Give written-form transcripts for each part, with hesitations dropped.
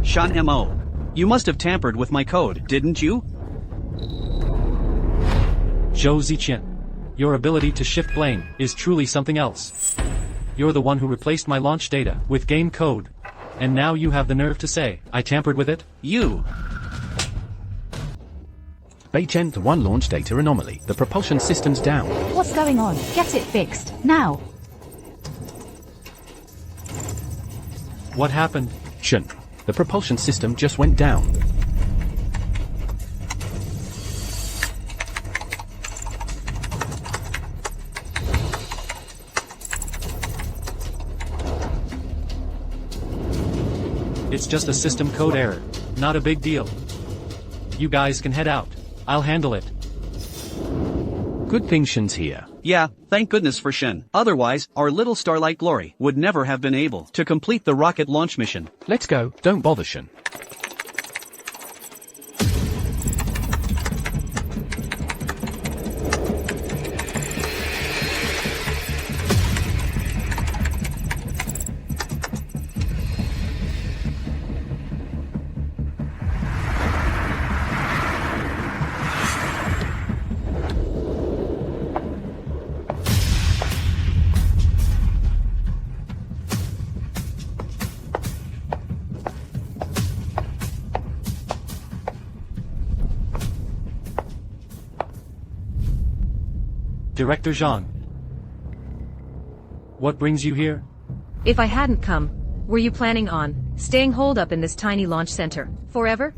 Sean Mo. You must have tampered with my code, didn't you? Zhou Ziqian. Your ability to shift blame is truly something else. You're the one who replaced my launch data with game code. And now you have the nerve to say, I tampered with it? You. Beijing 1 launch data anomaly. The propulsion system's down. What's going on? Get it fixed, now. What happened? Shen. The propulsion system just went down. It's just a system code error. Not a big deal. You guys can head out. I'll handle it. Good thing Shen's here. Yeah, thank goodness for Shen. Otherwise, our little Starlight Glory would never have been able to complete the rocket launch mission. Let's go, don't bother Shen. Director Zhang. What brings you here? If I hadn't come, were you planning on staying holed up in this tiny launch center forever?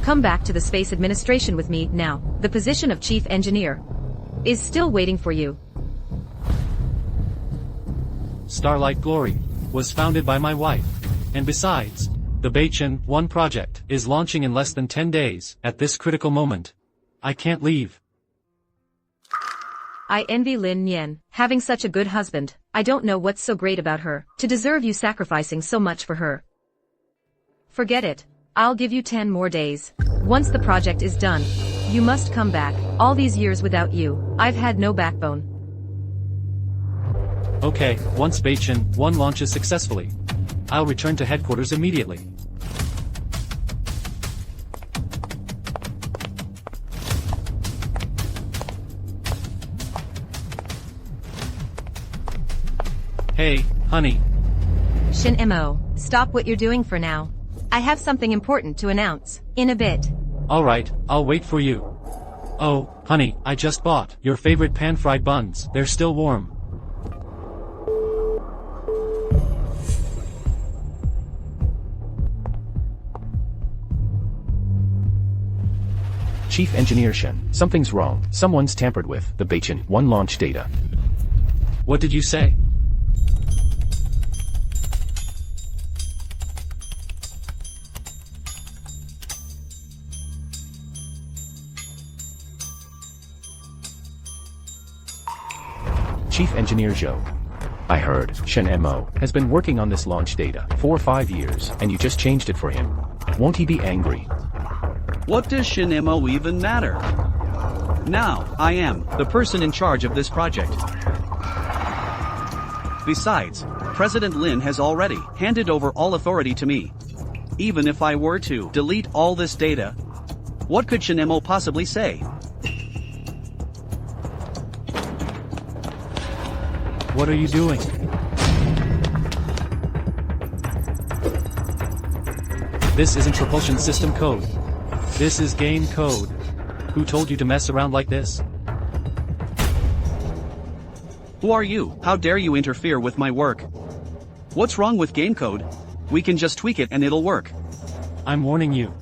Come back to the Space Administration with me now. The position of Chief Engineer is still waiting for you. Starlight Glory was founded by my wife. And besides, the Beichin 1 project is launching in less than 10 days. At this critical moment, I can't leave. I envy Lin Yan, having such a good husband. I don't know what's so great about her, to deserve you sacrificing so much for her. Forget it. I'll give you 10 more days. Once the project is done, you must come back. All these years without you, I've had no backbone. Okay, once Beichin 1 launches successfully, I'll return to headquarters immediately. Hey, honey. Shin Mo, stop what you're doing for now. I have something important to announce in a bit. Alright, I'll wait for you. Oh, honey, I just bought your favorite pan-fried buns. They're still warm. Chief Engineer Shen, something's wrong. Someone's tampered with the Beichin 1 launch data. What did you say? Chief Engineer Zhou. I heard Shen Mo has been working on this launch data for 5 years, and you just changed it for him. Won't he be angry? What does Shen Mo even matter? Now, I am the person in charge of this project. Besides, President Lin has already handed over all authority to me. Even if I were to delete all this data, what could Shen Mo possibly say? What are you doing? This isn't propulsion system code. This is game code. Who told you to mess around like this? Who are you? How dare you interfere with my work? What's wrong with game code? We can just tweak it and it'll work. I'm warning you.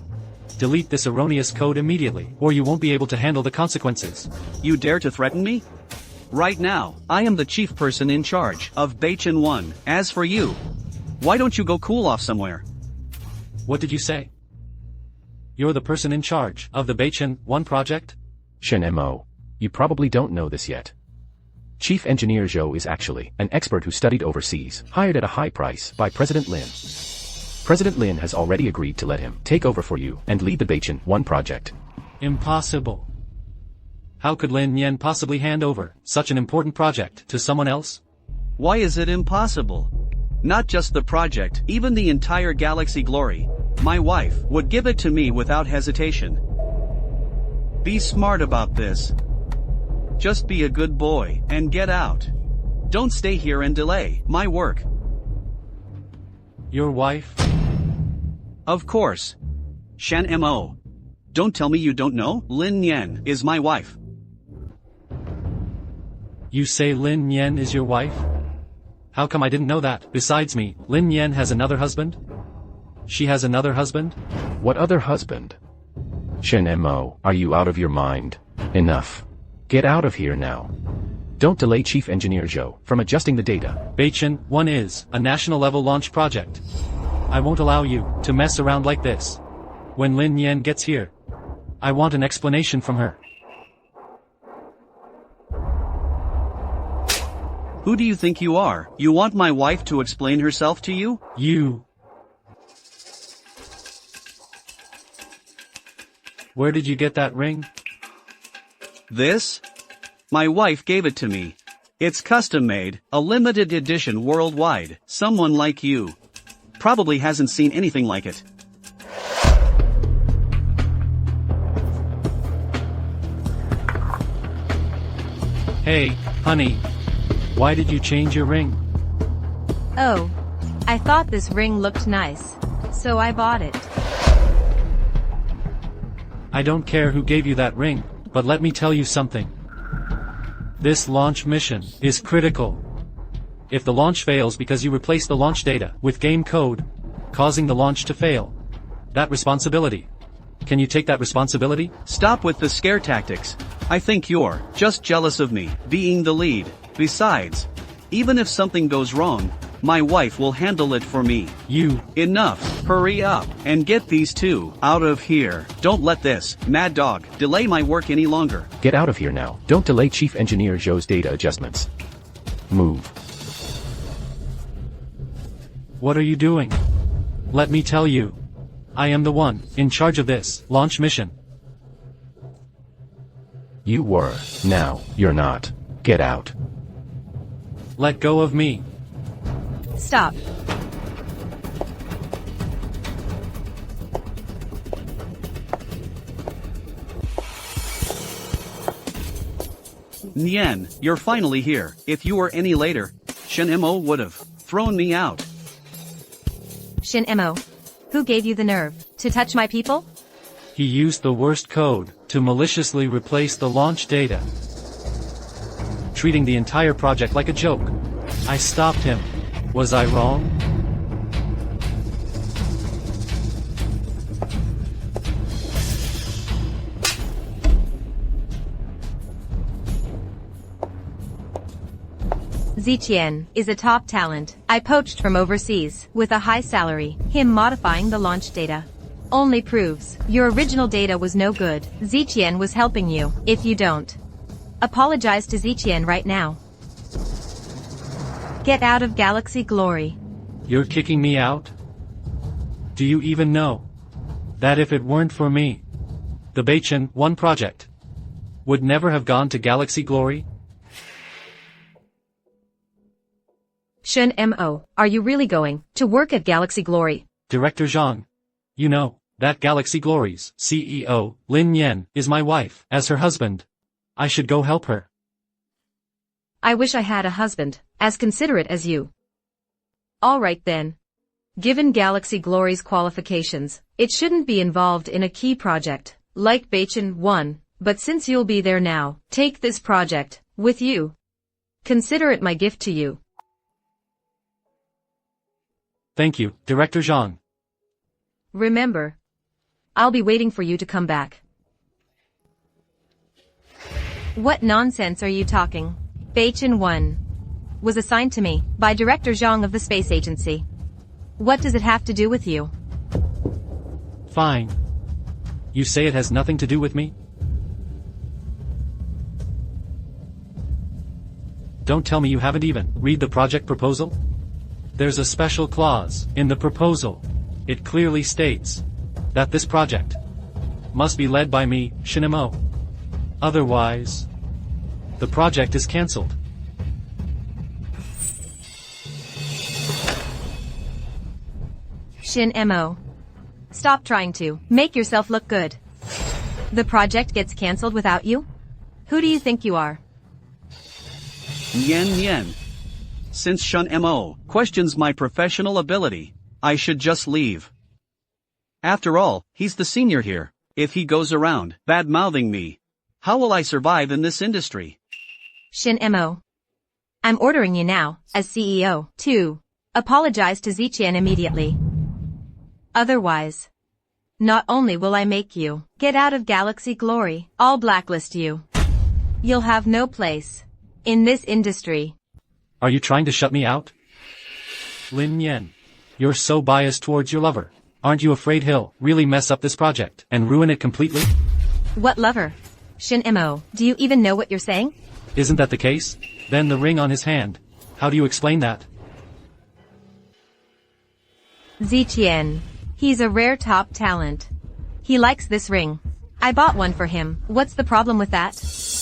Delete this erroneous code immediately, or you won't be able to handle the consequences. You dare to threaten me? Right now, I am the chief person in charge of Beichin 1. As for you, why don't you go cool off somewhere? What did you say? You're the person in charge of the Beichin 1 project? Shen Mo. You probably don't know this yet. Chief Engineer Zhou is actually an expert who studied overseas, hired at a high price by President Lin. President Lin has already agreed to let him take over for you and lead the Beichin 1 project. Impossible. How could Lin Yan possibly hand over such an important project to someone else? Why is it impossible? Not just the project, even the entire Galaxy Glory My wife would give it to me without hesitation. Be smart about this. Just be a good boy and get out. Don't stay here and delay my work. Your wife? Of course. Shan Mo. Don't tell me you don't know. Lin Yen is my wife. You say Lin Yen is your wife? How come I didn't know that? Besides me, Lin Yen has another husband? She has another husband? What other husband? Shen Mo, are you out of your mind? Enough. Get out of here now. Don't delay Chief Engineer Zhou from adjusting the data. Beichin, 1 is a national-level launch project. I won't allow you to mess around like this. When Lin Yen gets here, I want an explanation from her. Who do you think you are? You want my wife to explain herself to you? You. Where did you get that ring? This? My wife gave it to me. It's custom-made, a limited edition worldwide. Someone like you probably hasn't seen anything like it. Hey, honey. Why did you change your ring? Oh. I thought this ring looked nice. So I bought it. I don't care who gave you that ring, but let me tell you something. This launch mission is critical. If the launch fails because you replace the launch data with game code, causing the launch to fail, that responsibility. Can you take that responsibility? Stop with the scare tactics. I think you're just jealous of me being the lead. Besides, even if something goes wrong, my wife will handle it for me. You. Enough. Hurry up and get these two out of here. Don't let this mad dog delay my work any longer. Get out of here now. Don't delay Chief Engineer Zhou's data adjustments. Move. What are you doing? Let me tell you. I am the one in charge of this launch mission. You were. Now, you're not. Get out. Let go of me. Stop. Nian, you're finally here. If you were any later, Shen Mo would have thrown me out. Shin Mo. Who gave you the nerve to touch my people? He used the worst code to maliciously replace the launch data, treating the entire project like a joke. I stopped him. Was I wrong? Ziqian is a top talent I poached from overseas with a high salary. Him modifying the launch data only proves your original data was no good. Ziqian was helping you. If you don't apologize to Ziqian right now. Get out of Galaxy Glory. You're kicking me out? Do you even know that if it weren't for me, the Beichin 1 project would never have gone to Galaxy Glory? Shen Mo, are you really going to work at Galaxy Glory? Director Zhang. You know, that Galaxy Glory's CEO, Lin Yen, is my wife. As her husband, I should go help her. I wish I had a husband as considerate as you. Alright then. Given Galaxy Glory's qualifications, it shouldn't be involved in a key project, like Beichin 1, but since you'll be there now, take this project with you. Consider it my gift to you. Thank you, Director Zhang. Remember, I'll be waiting for you to come back. What nonsense are you talking? Beichin 1 was assigned to me by Director Zhang of the Space Agency. What does it have to do with you? Fine. You say it has nothing to do with me? Don't tell me you haven't even read the project proposal? There's a special clause in the proposal. It clearly states that this project must be led by me, Shen Mo. Otherwise, the project is cancelled. Shin Mo. Stop trying to make yourself look good. The project gets cancelled without you? Who do you think you are? Yen. Since Shun Mo questions my professional ability, I should just leave. After all, he's the senior here. If he goes around bad-mouthing me, how will I survive in this industry? Shin Mo. I'm ordering you now, as CEO, to apologize to Ziqian immediately. Otherwise, not only will I make you get out of Galaxy Glory, I'll blacklist you. You'll have no place in this industry. Are you trying to shut me out? Lin Yen, you're so biased towards your lover. Aren't you afraid he'll really mess up this project and ruin it completely? What lover? Shin Mo, do you even know what you're saying? Isn't that the case? Then the ring on his hand. How do you explain that? Ziqian. He's a rare top talent. He likes this ring. I bought one for him. What's the problem with that?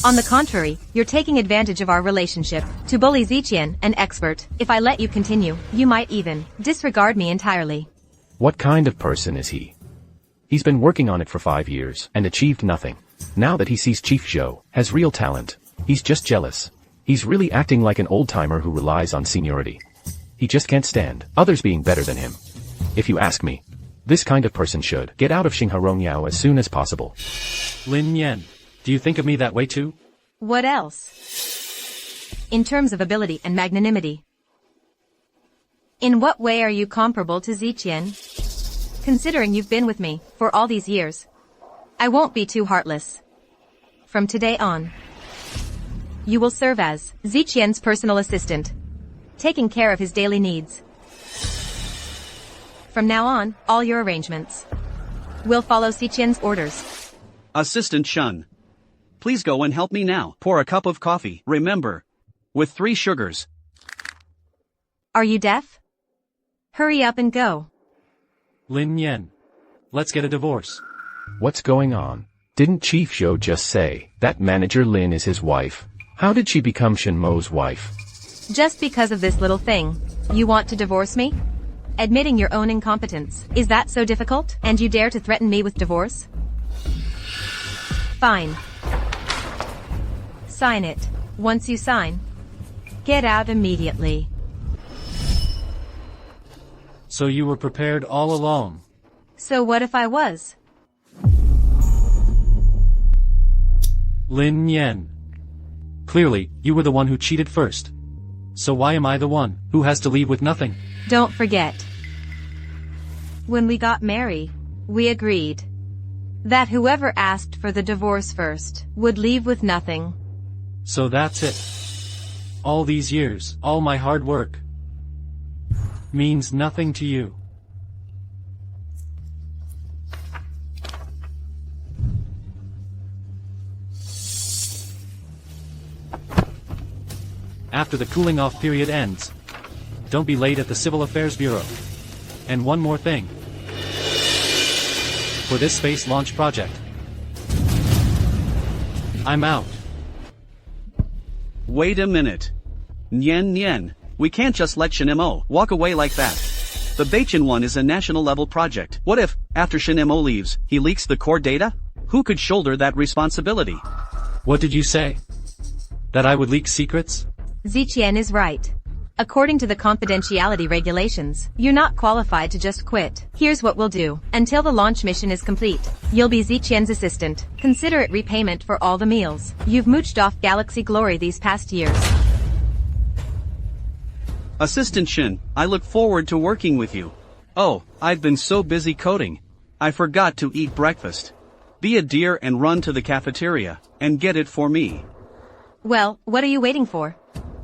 On the contrary, you're taking advantage of our relationship to bully Ziqian, an expert. If I let you continue, you might even disregard me entirely. What kind of person is he? He's been working on it for 5 years and achieved nothing. Now that he sees Chief Zhou has real talent, he's just jealous. He's really acting like an old-timer who relies on seniority. He just can't stand others being better than him. If you ask me, this kind of person should get out of Xingharongyao as soon as possible. Lin Yen, do you think of me that way too? What else? In terms of ability and magnanimity. In what way are you comparable to Ziqian? Considering you've been with me for all these years, I won't be too heartless. From today on, you will serve as Ziqian's personal assistant, taking care of his daily needs. From now on, all your arrangements will follow Ziqian's orders. Assistant Shun. Please go and help me now. Pour a cup of coffee, remember. With 3 sugars. Are you deaf? Hurry up and go. Lin Yen, let's get a divorce. What's going on? Didn't Chief Zhou just say that manager Lin is his wife? How did she become Shin Mo's wife? Just because of this little thing, you want to divorce me? Admitting your own incompetence, is that so difficult? And you dare to threaten me with divorce? Fine. Sign it. Once you sign, get out immediately. So you were prepared all along. So what if I was? Lin Yen. Clearly, you were the one who cheated first. So why am I the one who has to leave with nothing? Don't forget. When we got married, we agreed that whoever asked for the divorce first would leave with nothing. So that's it. All these years, all my hard work, means nothing to you. After the cooling off period ends, don't be late at the Civil Affairs Bureau. And one more thing. For this space launch project, I'm out. Wait a minute. Nyen, we can't just let Shin Mo walk away like that. The Beichin one is a national level project. What if, after Shin Mo leaves, he leaks the core data? Who could shoulder that responsibility? What did you say? That I would leak secrets? Ziqian is right. According to the confidentiality regulations, you're not qualified to just quit. Here's what we'll do. Until the launch mission is complete, you'll be Ziqian's assistant. Consider it repayment for all the meals you've mooched off Galaxy Glory these past years. Assistant Shin, I look forward to working with you. Oh, I've been so busy coding. I forgot to eat breakfast. Be a dear and run to the cafeteria, and get it for me. Well, what are you waiting for?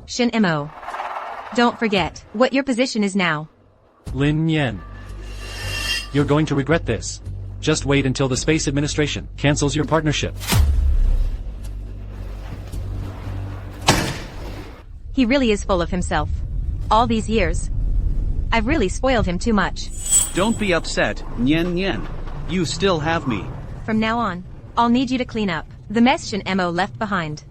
Shin Mo. Don't forget what your position is now. Lin Yen. You're going to regret this. Just wait until the Space Administration cancels your partnership. He really is full of himself. All these years, I've really spoiled him too much. Don't be upset, Nyen. You still have me. From now on, I'll need you to clean up the mess Shin Mo left behind.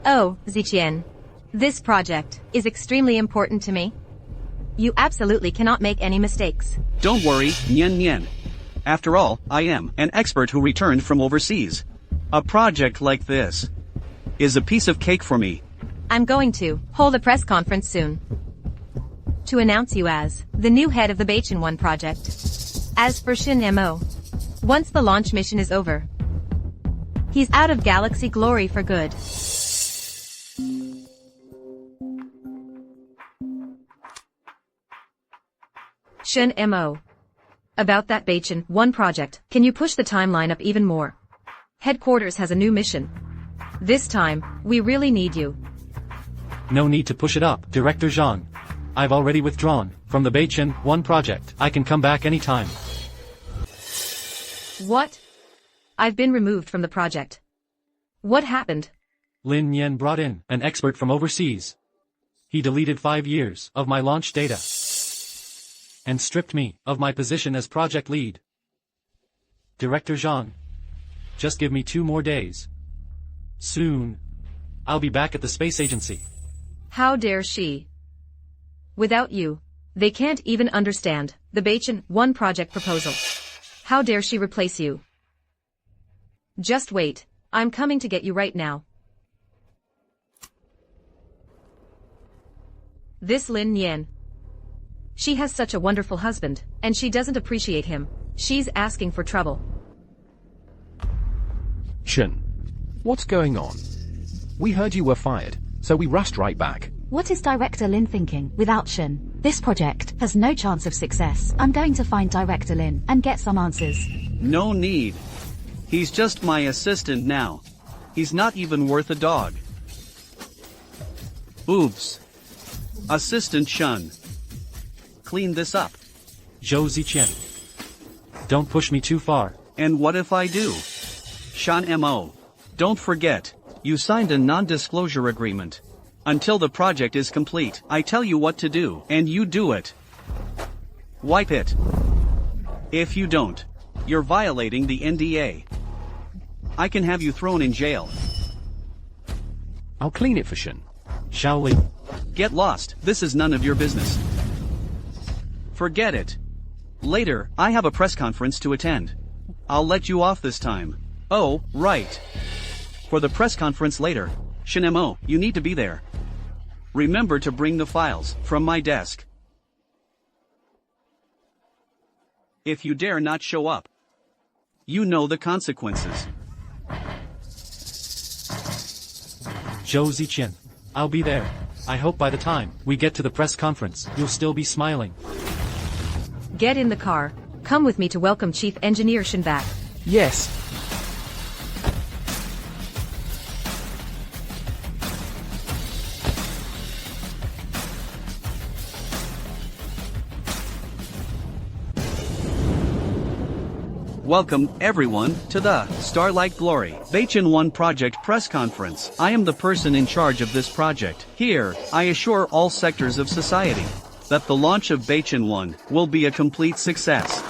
Oh, Ziqian. This project is extremely important to me. You absolutely cannot make any mistakes. Don't worry, Nyen. After all, I am an expert who returned from overseas. A project like this is a piece of cake for me. I'm going to hold a press conference soon to announce you as the new head of the Betrayal 1 project. As for Shin Mo, once the launch mission is over, he's out of galaxy glory for good. Shin Mo. About that Betrayal 1 project, can you push the timeline up even more? Headquarters has a new mission. This time, we really need you. No need to push it up, Director Zhang. I've already withdrawn from the Betrayal 1 project. I can come back anytime. What? I've been removed from the project. What happened? Lin Yen brought in an expert from overseas. He deleted 5 years of my launch data and stripped me of my position as project lead. Director Zhang, just give me 2 more days. Soon, I'll be back at the space agency. How dare she? Without you, they can't even understand the Betrayal 1 project proposal. How dare she replace you? Just wait, I'm coming to get you right now. This Lin Yan. She has such a wonderful husband, and she doesn't appreciate him. She's asking for trouble. Shin, what's going on? We heard you were fired, so we rushed right back. What is Director Lin thinking? Without Shin, this project has no chance of success. I'm going to find Director Lin and get some answers. No need. He's just my assistant now. He's not even worth a dog. Oops. Assistant Shun. Clean this up. Zhou Ziqian. Don't push me too far. And what if I do? Shan Mo. Don't forget, you signed a non-disclosure agreement. Until the project is complete, I tell you what to do, and you do it. Wipe it. If you don't, you're violating the NDA. I can have you thrown in jail. I'll clean it for Shin. Shaoli. Get lost, this is none of your business. Forget it. Later, I have a press conference to attend. I'll let you off this time. Oh, right. For the press conference later, Shin Mo, you need to be there. Remember to bring the files from my desk. If you dare not show up, you know the consequences. Zhou Ziqian. I'll be there. I hope by the time we get to the press conference, you'll still be smiling. Get in the car. Come with me to welcome Chief Engineer Shin back. Yes. Welcome, everyone, to the Starlight Glory Betrayal 1 project press conference. I am the person in charge of this project. Here, I assure all sectors of society that the launch of Betrayal 1 will be a complete success.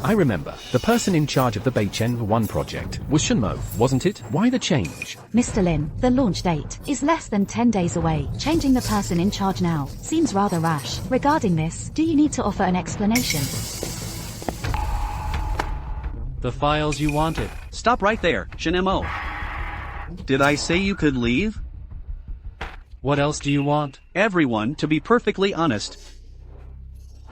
I remember, the person in charge of the Betrayal 1 project was Shinmo, wasn't it? Why the change? Mr. Lin, the launch date is less than 10 days away. Changing the person in charge now seems rather rash. Regarding this, do you need to offer an explanation? The files you wanted. Stop right there, Shin Mo. Did I say you could leave? What else do you want? Everyone, to be perfectly honest.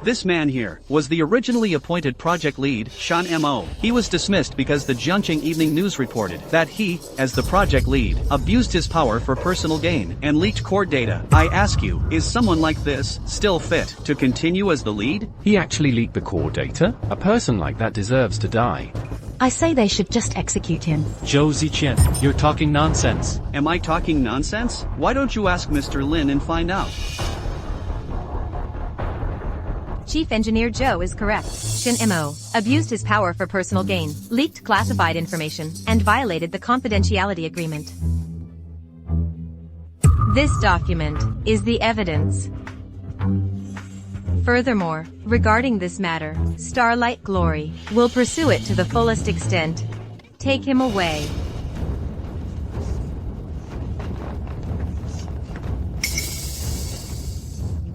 This man here was the originally appointed project lead, Shan Mo. He was dismissed because the Jiangxing Evening News reported that he, as the project lead, abused his power for personal gain and leaked core data. I ask you, is someone like this still fit to continue as the lead? He actually leaked the core data? A person like that deserves to die. I say they should just execute him. Zhou Ziqian, you're talking nonsense. Am I talking nonsense? Why don't you ask Mr. Lin and find out? Chief Engineer Zhou is correct. Shin Mo abused his power for personal gain, leaked classified information, and violated the confidentiality agreement. This document is the evidence. Furthermore, regarding this matter, Starlight Glory will pursue it to the fullest extent. Take him away.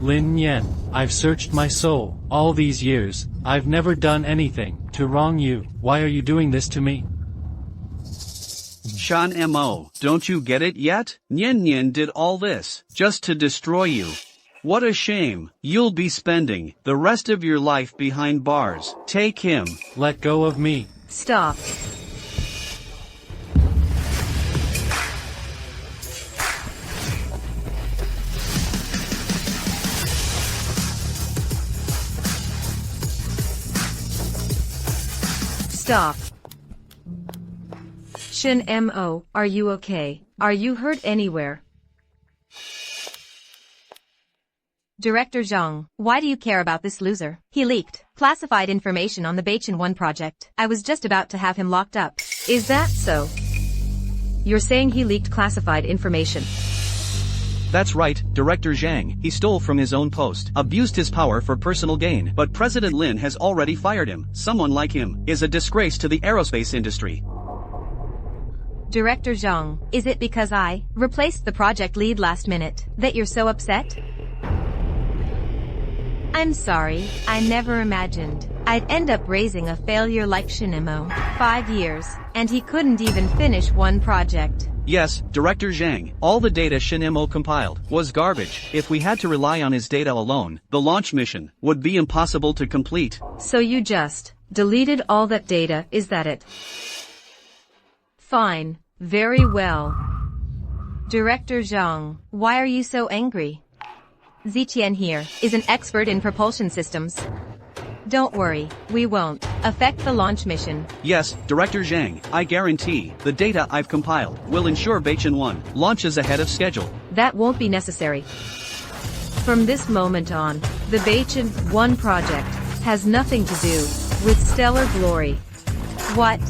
Lin Yan. I've searched my soul. All these years, I've never done anything to wrong you. Why are you doing this to me? Shan Mo, don't you get it yet? Nian Nian did all this, just to destroy you. What a shame. You'll be spending the rest of your life behind bars. Take him. Let go of me. Stop. Stop. Shin Mo, are you okay? Are you hurt anywhere? Director Zhang, why do you care about this loser? He leaked classified information on the Betrayal 1 project. I was just about to have him locked up. Is that so? You're saying he leaked classified information? That's right, Director Zhang. He stole from his own post, abused his power for personal gain, but President Lin has already fired him. Someone like him is a disgrace to the aerospace industry. Director Zhang, is it because I replaced the project lead last minute that you're so upset? I'm sorry, I never imagined I'd end up raising a failure like Shinemo. 5 years, and he couldn't even finish one project. Yes, Director Zhang, all the data Shinemo compiled was garbage. If we had to rely on his data alone, the launch mission would be impossible to complete. So you just deleted all that data, is that it? Fine, very well. Director Zhang, why are you so angry? Ziqian here is an expert in propulsion systems. Don't worry, we won't affect the launch mission. Yes, Director Zhang, I guarantee the data I've compiled will ensure Betrayal 1 launches ahead of schedule. That won't be necessary. From this moment on, the Betrayal 1 project has nothing to do with stellar glory. What?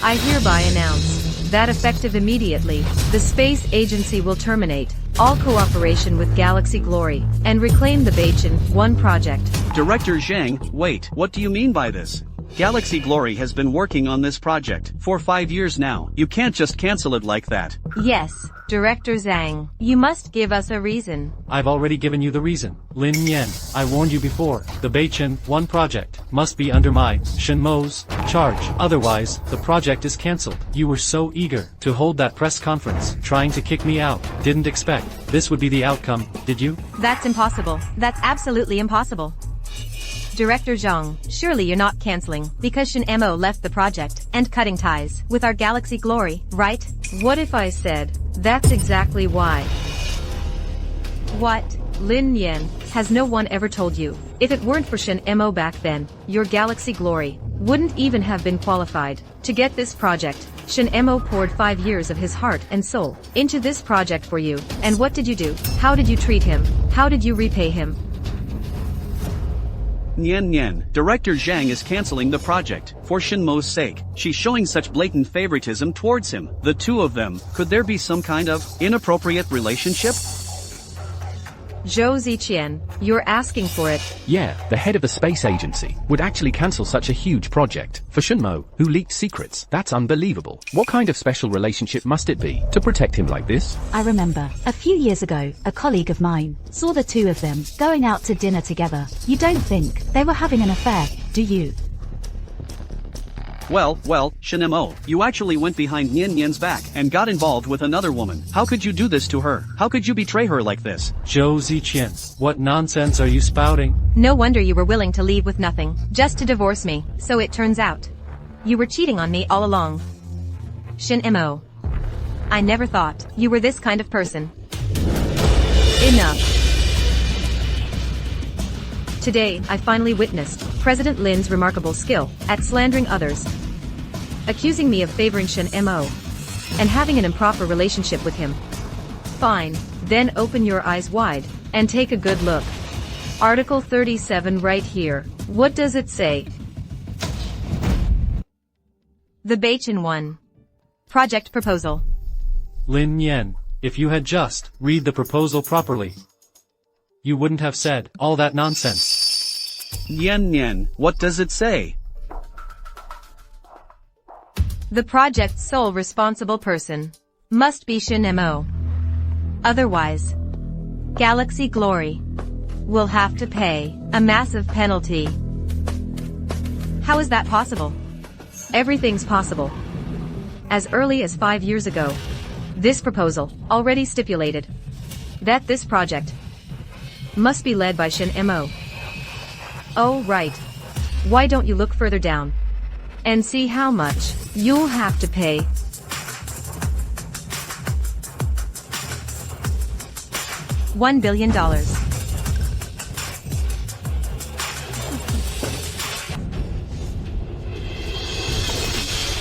I hereby announce that effective immediately, the space agency will terminate all cooperation with Galaxy Glory and reclaim the Betrayal 1 project. Director Zhang, wait, what do you mean by this? Galaxy Glory has been working on this project for 5 years now. You can't just cancel it like that. Yes, Director Zhang, you must give us a reason. I've already given you the reason. Lin Yan, I warned you before. The Betrayal 1 project must be under my, Shenmo's, charge. Otherwise, the project is cancelled. You were so eager to hold that press conference, trying to kick me out. Didn't expect this would be the outcome, did you? That's impossible. That's absolutely impossible. Director Zhang, surely you're not canceling because Shin Mo left the project and cutting ties with our Galaxy Glory, right? What if I said, that's exactly why? What? Lin Yan, has no one ever told you? If it weren't for Shin Mo back then, your Galaxy Glory wouldn't even have been qualified to get this project. Shin Mo poured 5 years of his heart and soul into this project for you. And what did you do? How did you treat him? How did you repay him? Nian Nian, Director Zhang is canceling the project for Shinmo's sake. She's showing such blatant favoritism towards him. The two of them, could there be some kind of inappropriate relationship? Zhou Ziqian, you're asking for it. Yeah, the head of the space agency would actually cancel such a huge project for Shinmo, who leaked secrets. That's unbelievable. What kind of special relationship must it be to protect him like this? I remember, a few years ago, a colleague of mine saw the two of them going out to dinner together. You don't think they were having an affair, do you? Well, Shinemo, you actually went behind Nian Nian's back and got involved with another woman. How could you do this to her? How could you betray her like this? Zhou Ziqian, what nonsense are you spouting? No wonder you were willing to leave with nothing, just to divorce me. So it turns out, you were cheating on me all along. Shin Mo, I never thought you were this kind of person. Enough. Today, I finally witnessed President Lin's remarkable skill at slandering others, accusing me of favoring Shin Mo and having an improper relationship with him. Fine, then open your eyes wide and take a good look. Article 37 right here. What does it say? The Betrayal 1 project proposal. Lin Yan, if you had just read the proposal properly, you wouldn't have said all that nonsense. Nian Nian, what does it say? The project's sole responsible person must be Shin Mo. Otherwise, Galaxy Glory will have to pay a massive penalty. How is that possible? Everything's possible. As early as 5 years ago, this proposal already stipulated that this project must be led by Shin Mo. Oh right. Why don't you look further down and see how much you'll have to pay? $1 billion.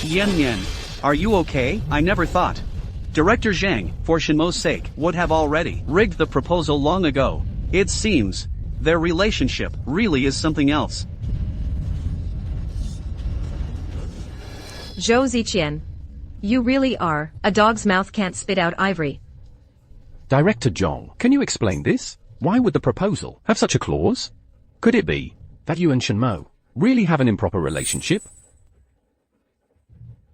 Yen, are you okay? I never thought. Director Zhang, for Shinmo's sake, would have already rigged the proposal long ago. It seems their relationship really is something else. Zhou Ziqian, you really are a dog's mouth can't spit out ivory. Director Zhang, can you explain this? Why would the proposal have such a clause? Could it be that you and Shinmo really have an improper relationship?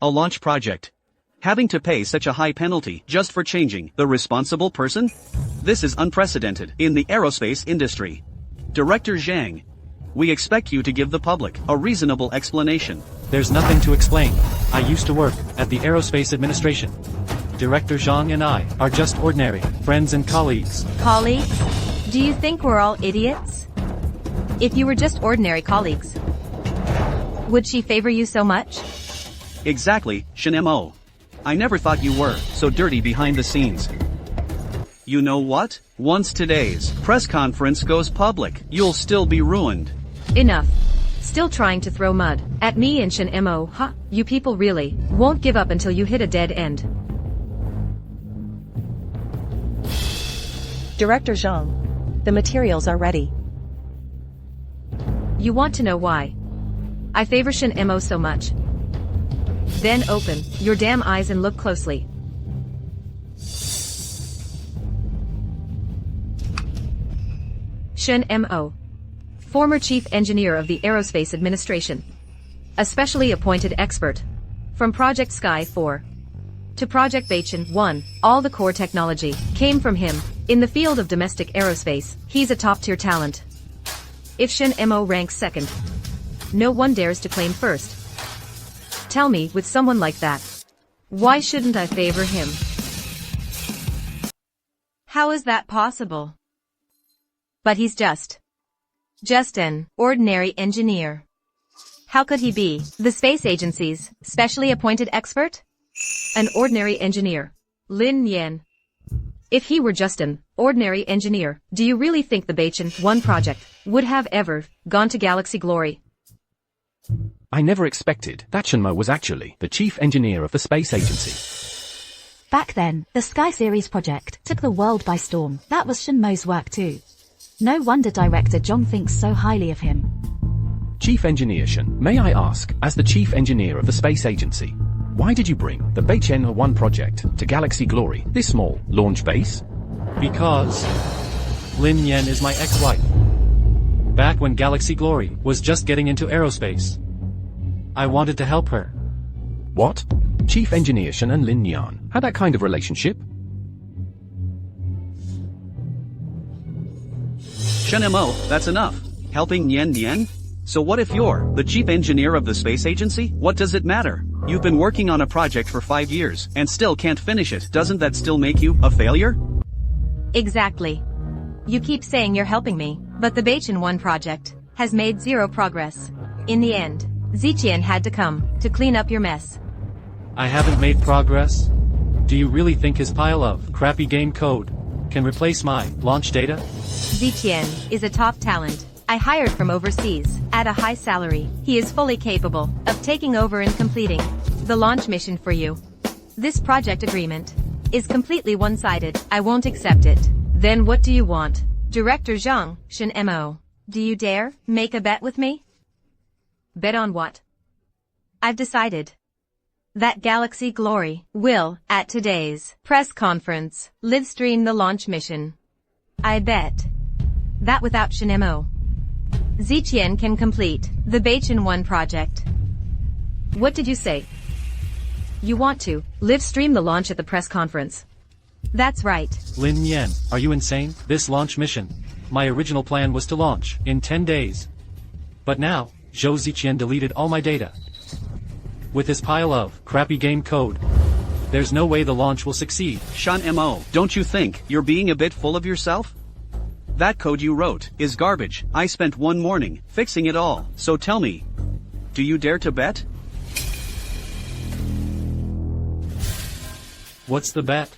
A launch project. Having to pay such a high penalty just for changing the responsible person? This is unprecedented in the aerospace industry. Director Zhang, we expect you to give the public a reasonable explanation. There's nothing to explain. I used to work at the Aerospace Administration. Director Zhang and I are just ordinary friends and colleagues. Colleagues? Do you think we're all idiots? If you were just ordinary colleagues, would she favor you so much? Exactly, Shin-mo. I never thought you were so dirty behind the scenes. You know what? Once today's press conference goes public, you'll still be ruined. Enough. Still trying to throw mud at me and Shin-mo, huh? You people really won't give up until you hit a dead end. Director Zhang, the materials are ready. You want to know why I favor Shin-mo so much? Then open your damn eyes and look closely. Shin-mo, former chief engineer of the Aerospace Administration, a specially appointed expert. From Project Sky 4 to Project Betrayal 1, all the core technology came from him. In the field of domestic aerospace, he's a top-tier talent. If Shin-mo ranks second, no one dares to claim first. Tell me, with someone like that, why shouldn't I favor him? How is that possible? But he's just an ordinary engineer. How could he be the space agency's specially appointed expert? An ordinary engineer. Lin Yan. If he were just an ordinary engineer, do you really think the Betrayal 1 project would have ever gone to galaxy glory? I never expected that Shinmo was actually the chief engineer of the space agency. Back then, the Sky Series project took the world by storm. That was Shinmo's work too. No wonder director Zhang thinks so highly of him. Chief Engineer Shin, may I ask, as the chief engineer of the space agency, why did you bring the Betrayal 1 project to galaxy glory, this small launch base? Because Lin Yan is my ex-wife. Back when Galaxy Glory was just getting into aerospace, I wanted to help her. What? Chief Engineer Shin and Lin Yan had that kind of relationship? Shin-mo, that's enough. Helping Nian? So what if you're the chief engineer of the space agency? What does it matter? You've been working on a project for 5 years and still can't finish it. Doesn't that still make you a failure? Exactly. You keep saying you're helping me, but the Betrayal 1 project has made zero progress. In the end, Ziqian had to come to clean up your mess. I haven't made progress? Do you really think his pile of crappy game code can replace my launch data? Ziqian is a top talent I hired from overseas at a high salary. He is fully capable of taking over and completing the launch mission for you. This project agreement is completely one-sided. I won't accept it. Then what do you want? Director Zhang, Shin-mo, do you dare make a bet with me? Bet on what? I've decided that Galaxy Glory will, at today's press conference, live stream the launch mission. I bet that without Shin-mo, Ziqian can complete the Betrayal 1 project. What did you say? You want to live stream the launch at the press conference? That's right. Lin Yan, are you insane? This launch mission My original plan was to launch in 10 days. But now, Zhou Ziqian deleted all my data. With his pile of crappy game code, there's no way the launch will succeed. Sean Mo, don't you think you're being a bit full of yourself? That code you wrote is garbage. I spent one morning fixing it all. So tell me, do you dare to bet? What's the bet?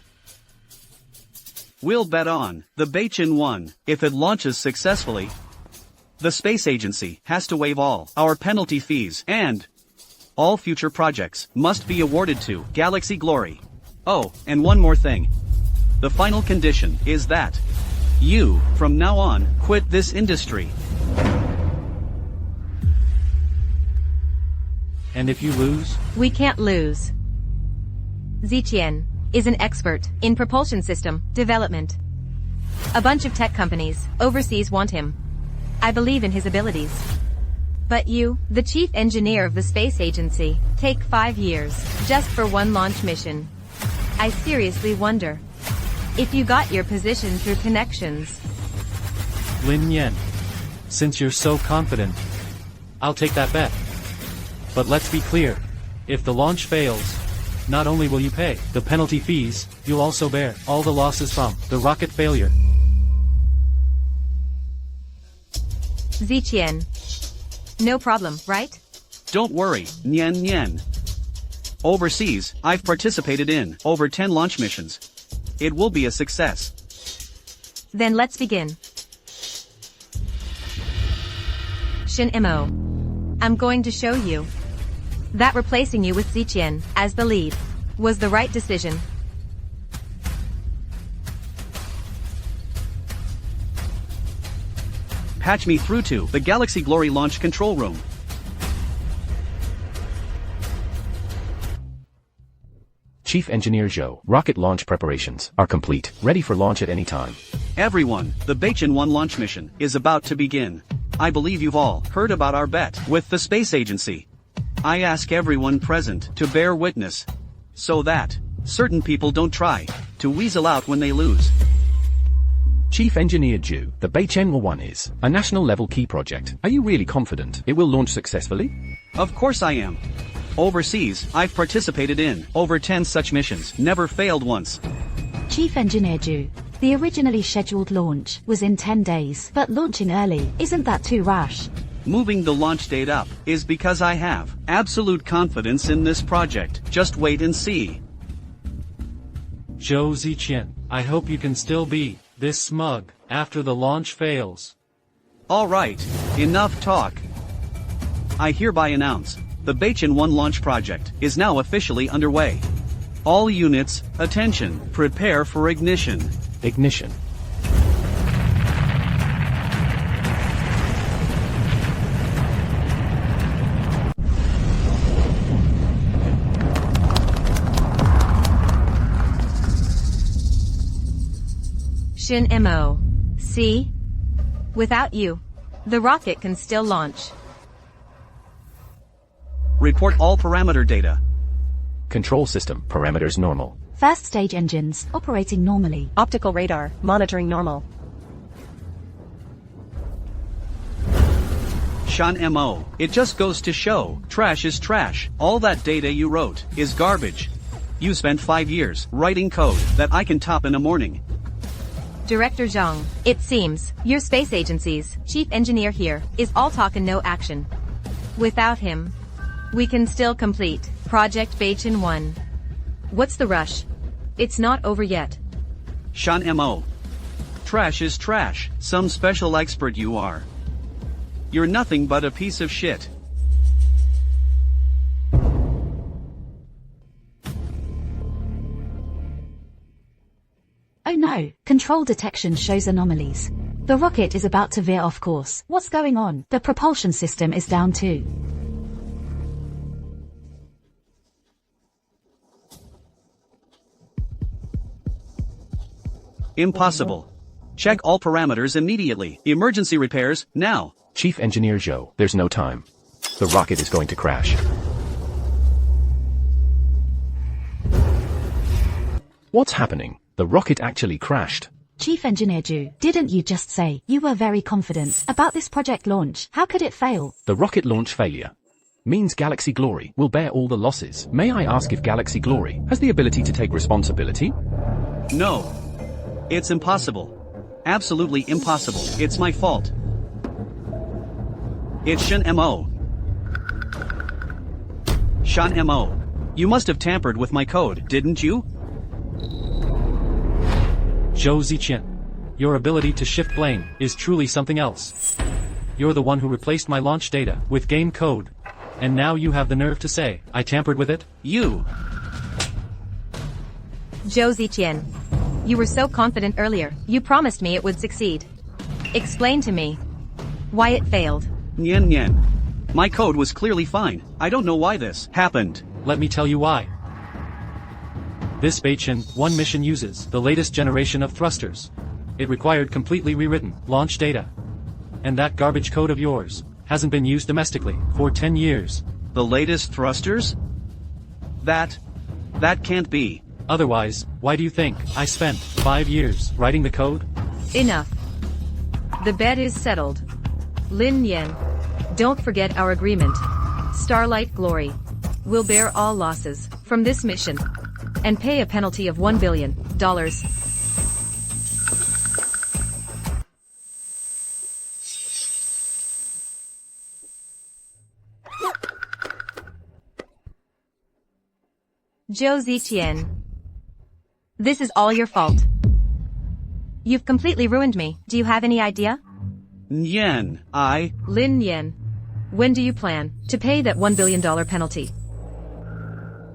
We'll bet on the Beichin 1. If it launches successfully, the space agency has to waive all our penalty fees and all future projects must be awarded to Galaxy Glory. Oh, and one more thing. The final condition is that you, from now on, quit this industry. And if you lose? We can't lose. Ziqian is an expert in propulsion system development. A bunch of tech companies overseas want him. I believe in his abilities. But you, the chief engineer of the space agency, take 5 years just for one launch mission. I seriously wonder if you got your position through connections. Lin Yan. Since you're so confident, I'll take that bet. But let's be clear. If the launch fails, not only will you pay the penalty fees, you'll also bear all the losses from the rocket failure. Ziqian. No problem, right? Don't worry, Nian Nian. Overseas, I've participated in over 10 launch missions. It will be a success. Then let's begin. Shin Mo. I'm going to show you that replacing you with Ziqian as the lead was the right decision. Patch me through to the Galaxy Glory launch control room. Chief Engineer Zhou, rocket launch preparations are complete, ready for launch at any time. Everyone, the Beichin 1 launch mission is about to begin. I believe you've all heard about our bet with the space agency. I ask everyone present to bear witness, so that certain people don't try to weasel out when they lose. Chief Engineer Zhu, the Beichin 1 is a national-level key project. Are you really confident it will launch successfully? Of course I am. Overseas, I've participated in over 10 such missions, never failed once. Chief Engineer Ju, the originally scheduled launch was in 10 days, but launching early, isn't that too rash? Moving the launch date up is because I have absolute confidence in this project. Just wait and see. Zhou Ziqian, I hope you can still be this smug after the launch fails. Alright, enough talk. I hereby announce, the Beichin 1 launch project is now officially underway. All units, attention, prepare for ignition. Ignition. Shin Mo. See? Without you, the rocket can still launch. Report all parameter data. Control system, parameters normal. First stage engines, operating normally. Optical radar, monitoring normal. Sean Mo. It just goes to show, trash is trash. All that data you wrote is garbage. You spent 5 years writing code that I can top in a morning. Director Zhang, it seems your space agency's chief engineer here is all talk and no action. Without him, we can still complete Project Beichin 1. What's the rush? It's not over yet. Sean Mo. Trash is trash. Some special expert you are. You're nothing but a piece of shit. Oh no, control detection shows anomalies. The rocket is about to veer off course. What's going on? The propulsion system is down too. Impossible. Check all parameters immediately. Emergency repairs, now. Chief Engineer Zhou, there's no time. The rocket is going to crash. What's happening? The rocket actually crashed. Chief Engineer Ju, didn't you just say you were very confident about this project launch? How could it fail? The rocket launch failure means Galaxy Glory will bear all the losses. May I ask if Galaxy Glory has the ability to take responsibility? No. It's impossible. Absolutely impossible. It's my fault. It's Shen Mo. Shan Mo. You must have tampered with my code, didn't you? Zhou Ziqian. Your ability to shift blame is truly something else. You're the one who replaced my launch data with game code. And now you have the nerve to say, I tampered with it? You. Zhou Ziqian. You were so confident earlier, you promised me it would succeed. Explain to me why it failed. Nian Nian. My code was clearly fine. I don't know why this happened. Let me tell you why. This Beichin 1 mission uses the latest generation of thrusters. It required completely rewritten launch data. And that garbage code of yours hasn't been used domestically for 10 years. The latest thrusters? That can't be. Otherwise, why do you think I spent 5 years writing the code? Enough. The bet is settled. Lin Yan. Don't forget our agreement. Starlight Glory will bear all losses from this mission and pay a penalty of $1 billion. Zhou Ziqian. This is all your fault. You've completely ruined me. Do you have any idea? Nian, Lin Yan. When do you plan to pay that $1 billion penalty?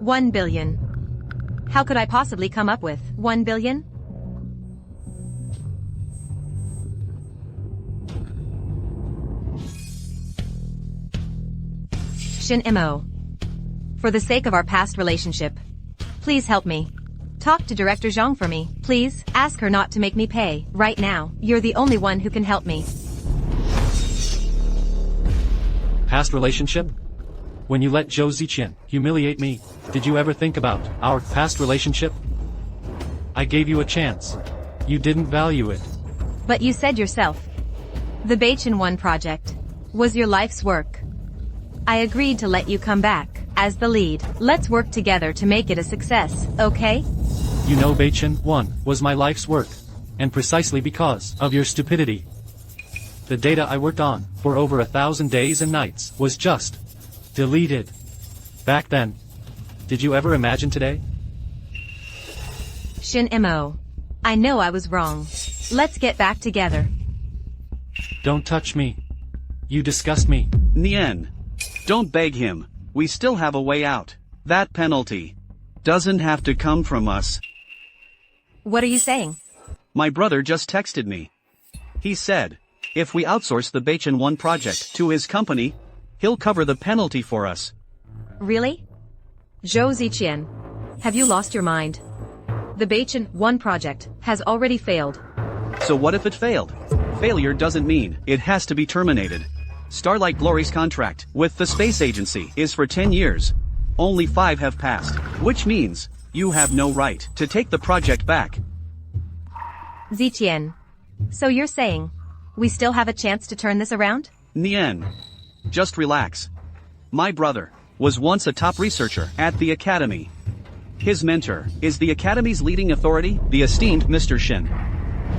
1 billion. How could I possibly come up with 1 billion? Shin Mo. For the sake of our past relationship, please help me. Talk to Director Zhang for me, please. Ask her not to make me pay right now. You're the only one who can help me. Past relationship? When you let Zhou Ziqian humiliate me, did you ever think about our past relationship? I gave you a chance. You didn't value it. But you said yourself, the Beichin 1 project was your life's work. I agreed to let you come back as the lead. Let's work together to make it a success, okay? You know Beichin 1 was my life's work. And precisely because of your stupidity. The data I worked on for over 1,000 days and nights was just deleted. Back then. Did you ever imagine today? Shin Mo. I know I was wrong. Let's get back together. Don't touch me. You disgust me. Nian. Don't beg him. We still have a way out. That penalty doesn't have to come from us. What are you saying? My brother just texted me. He said, if we outsource the Beichin 1 project to his company, he'll cover the penalty for us. Really? Zhou Ziqian. Have you lost your mind? The Beichin 1 project has already failed. So what if it failed? Failure doesn't mean it has to be terminated. Starlight Glory's contract with the space agency is for 10 years. Only 5 have passed, which means you have no right to take the project back. Ziqian. So you're saying we still have a chance to turn this around? Nian. Just relax. My brother was once a top researcher at the Academy. His mentor is the Academy's leading authority, the esteemed Mr. Shen.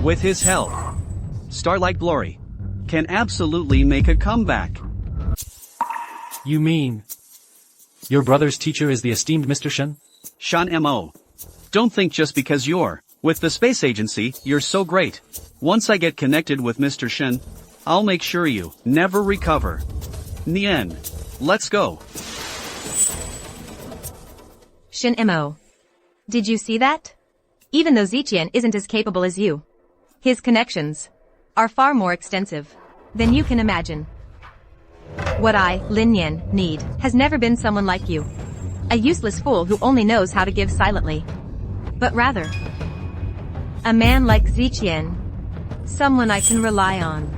With his help, Starlight Glory can absolutely make a comeback. You mean your brother's teacher is the esteemed Mr. Shen? Shan Mo. Don't think just because you're with the space agency, you're so great. Once I get connected with Mr. Shen, I'll make sure you never recover. Nian. Let's go. Shin Mo. Did you see that? Even though Ziqian isn't as capable as you, his connections are far more extensive than you can imagine. What I, Lin Yan, need has never been someone like you. A useless fool who only knows how to give silently. But rather, a man like Ziqian. Someone I can rely on.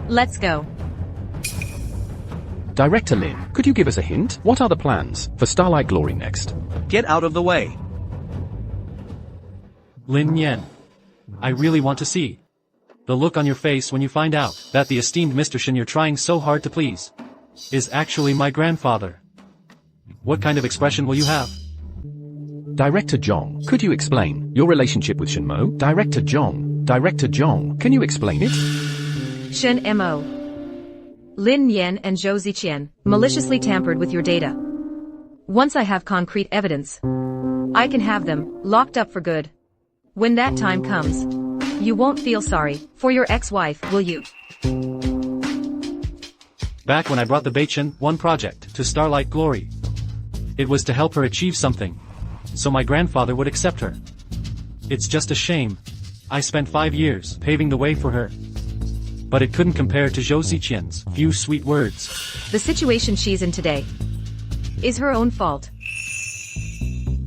Let's go. Director Lin, could you give us a hint? What are the plans for Starlight Glory next? Get out of the way. Lin Yan. I really want to see the look on your face when you find out that the esteemed Mr. Shin you're trying so hard to please is actually my grandfather. What kind of expression will you have? Director Jong, could you explain your relationship with Shinmo? Director Jong, can you explain it? Shin Mo. Lin Yan and Zhou Ziqian maliciously tampered with your data. Once I have concrete evidence, I can have them locked up for good. When that time comes, you won't feel sorry for your ex-wife, will you? Back when I brought the Beichin 1 project to Starlight Glory, it was to help her achieve something, so my grandfather would accept her. It's just a shame. I spent 5 years paving the way for her. But it couldn't compare to Zhou Ziqian's few sweet words. The situation she's in today is her own fault.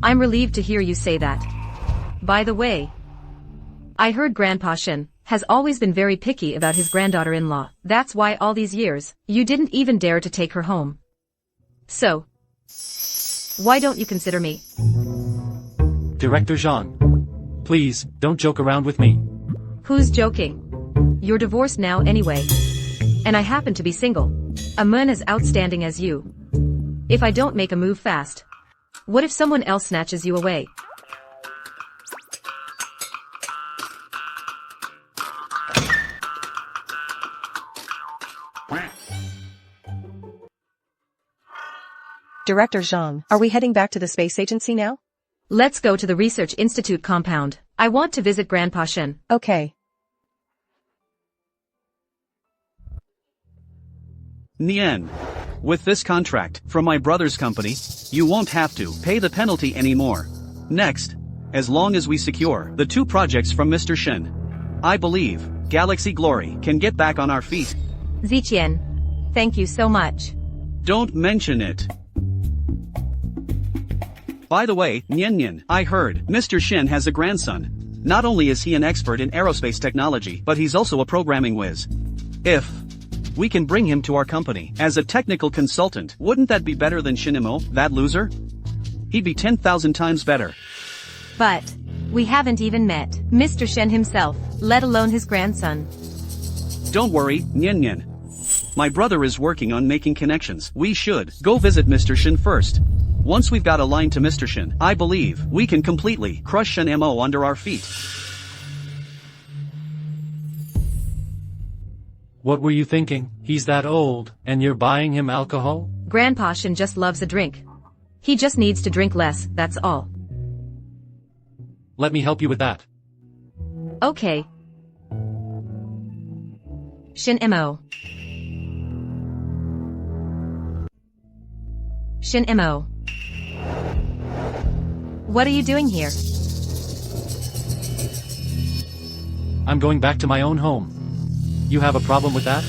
I'm relieved to hear you say that. By the way, I heard Grandpa Shin has always been very picky about his granddaughter-in-law. That's why all these years, you didn't even dare to take her home. So, why don't you consider me? Director Jean, please, don't joke around with me. Who's joking? You're divorced now anyway. And I happen to be single. A man as outstanding as you. If I don't make a move fast, what if someone else snatches you away? Director Zhang, are we heading back to the space agency now? Let's go to the Research Institute compound. I want to visit Grandpa Shin. Okay. Nian. With this contract from my brother's company, you won't have to pay the penalty anymore. Next, as long as we secure the 2 projects from Mr. Shin, I believe Galaxy Glory can get back on our feet. Ziqian, thank you so much. Don't mention it. By the way, Nian, I heard Mr. Shin has a grandson. Not only is he an expert in aerospace technology, but he's also a programming whiz. If we can bring him to our company as a technical consultant, wouldn't that be better than Shinimo, that loser? He'd be 10,000 times better. But we haven't even met Mr. Shen himself, let alone his grandson. Don't worry, Nian. My brother is working on making connections. We should go visit Mr. Shin first. Once we've got a line to Mr. Shin, I believe we can completely crush Shin Mo under our feet. What were you thinking? He's that old, and you're buying him alcohol? Grandpa Shin just loves a drink. He just needs to drink less, that's all. Let me help you with that. Okay. Shin Mo. Shin Mo. What are you doing here? I'm going back to my own home. You have a problem with that?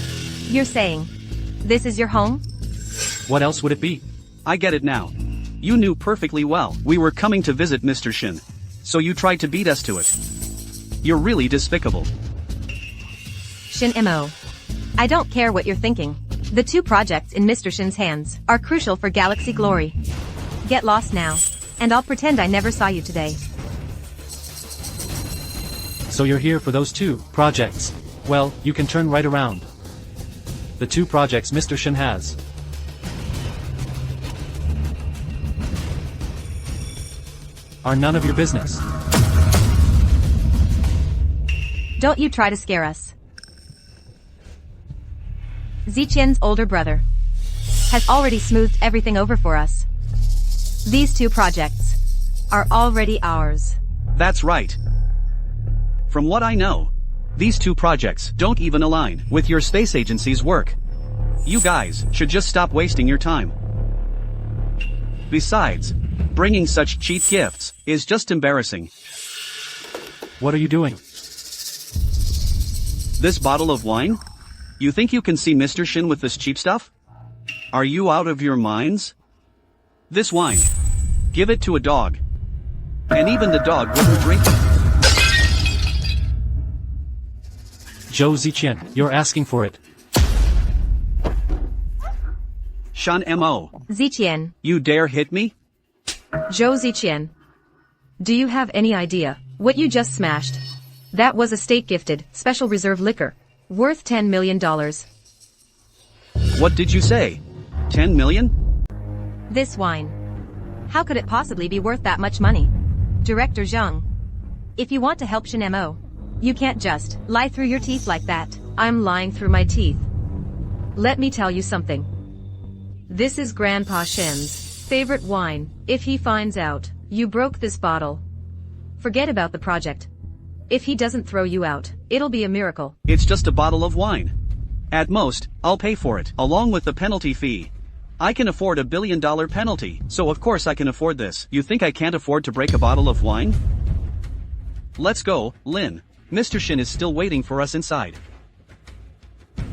You're saying this is your home? What else would it be? I get it now. You knew perfectly well we were coming to visit Mr. Shin. So you tried to beat us to it. You're really despicable. Shin Mo. I don't care what you're thinking. The 2 projects in Mr. Shin's hands are crucial for Galaxy Glory. Get lost now, and I'll pretend I never saw you today. So you're here for those 2 projects. Well, you can turn right around. The 2 projects Mr. Shin has are none of your business. Don't you try to scare us. Ziqian's older brother has already smoothed everything over for us. These 2 projects are already ours. That's right. From what I know, these 2 projects don't even align with your space agency's work. You guys should just stop wasting your time. Besides, bringing such cheap gifts is just embarrassing. What are you doing? This bottle of wine? You think you can see Mr. Shin with this cheap stuff? Are you out of your minds? This wine. Give it to a dog. And even the dog wouldn't drink it. Zhou Ziqian, you're asking for it. Shan Mo. Ziqian. You dare hit me? Zhou Ziqian. Do you have any idea what you just smashed? That was a state-gifted, special reserve liquor. Worth $10 million. What did you say? 10 million? This wine. How could it possibly be worth that much money? Director Zhang. If you want to help Shin Mo, you can't just lie through your teeth like that. I'm lying through my teeth. Let me tell you something. This is Grandpa Shin's favorite wine. If he finds out you broke this bottle, forget about the project. If he doesn't throw you out, it'll be a miracle. It's just a bottle of wine. At most, I'll pay for it, along with the penalty fee. I can afford $1 billion penalty, so of course I can afford this. You think I can't afford to break a bottle of wine? Let's go, Lin. Mr. Shin is still waiting for us inside.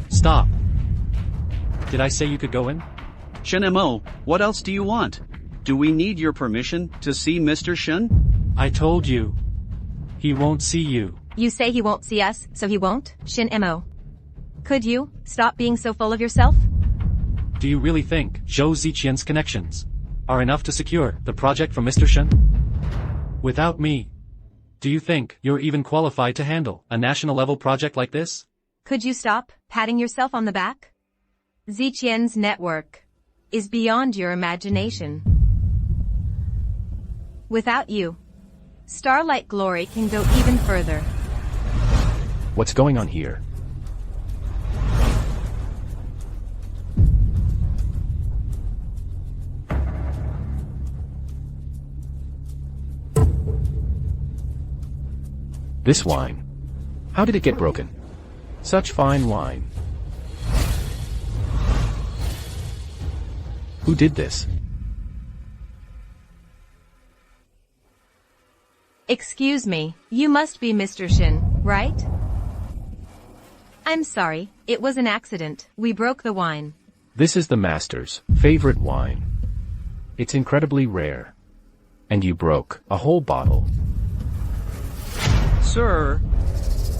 Stop. Did I say you could go in? Shin Mo, what else do you want? Do we need your permission to see Mr. Shin? I told you. He won't see you. You say he won't see us, so he won't, Shin Mo. Could you stop being so full of yourself? Do you really think Zhou Ziqian's connections are enough to secure the project from Mr. Shen? Without me, do you think you're even qualified to handle a national-level project like this? Could you stop patting yourself on the back? Ziqian's network is beyond your imagination. Without you, Starlight Glory can go even further. What's going on here? This wine. How did it get broken? Such fine wine. Who did this? Excuse me, you must be Mr. Shin, right? I'm sorry, it was an accident. We broke the wine. This is the master's favorite wine. It's incredibly rare. And you broke a whole bottle. Sir,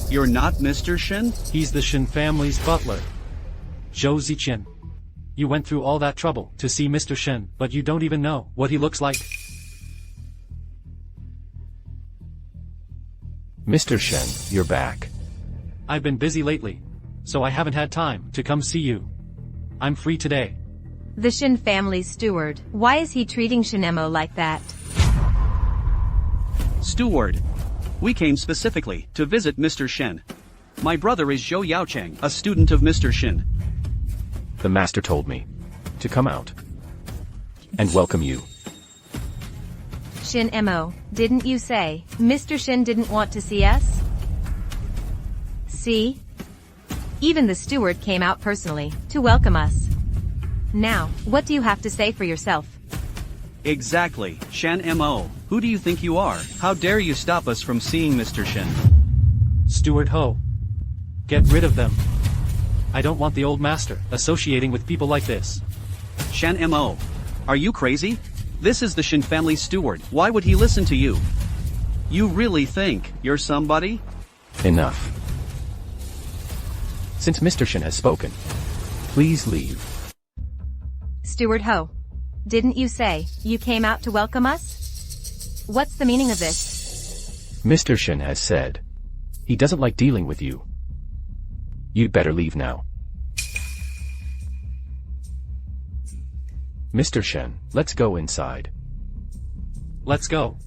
you're not Mr. Shin? He's the Shin family's butler. Zhou Ziqian. You went through all that trouble to see Mr. Shin, but you don't even know what he looks like. Mr. Shen, you're back. I've been busy lately, so I haven't had time to come see you. I'm free today. The Shin family's steward. Why is he treating Shinemo like that? Steward. We came specifically to visit Mr. Shen. My brother is Zhou Yaocheng, a student of Mr. Shin. The master told me to come out and welcome you. Shin Mo, didn't you say Mr. Shin didn't want to see us? See? Even the steward came out personally to welcome us. Now, what do you have to say for yourself? Exactly, Shan Mo. Who do you think you are? How dare you stop us from seeing Mr. Shin? Steward Ho. Get rid of them. I don't want the old master associating with people like this. Shan Mo. Are you crazy? This is the Shin family steward. Why would he listen to you? You really think you're somebody? Enough. Since Mr. Shin has spoken, please leave. Steward Ho. Didn't you say you came out to welcome us? What's the meaning of this? Mr. Shin has said he doesn't like dealing with you. You'd better leave now. Mr. Shen, let's go inside. Let's go.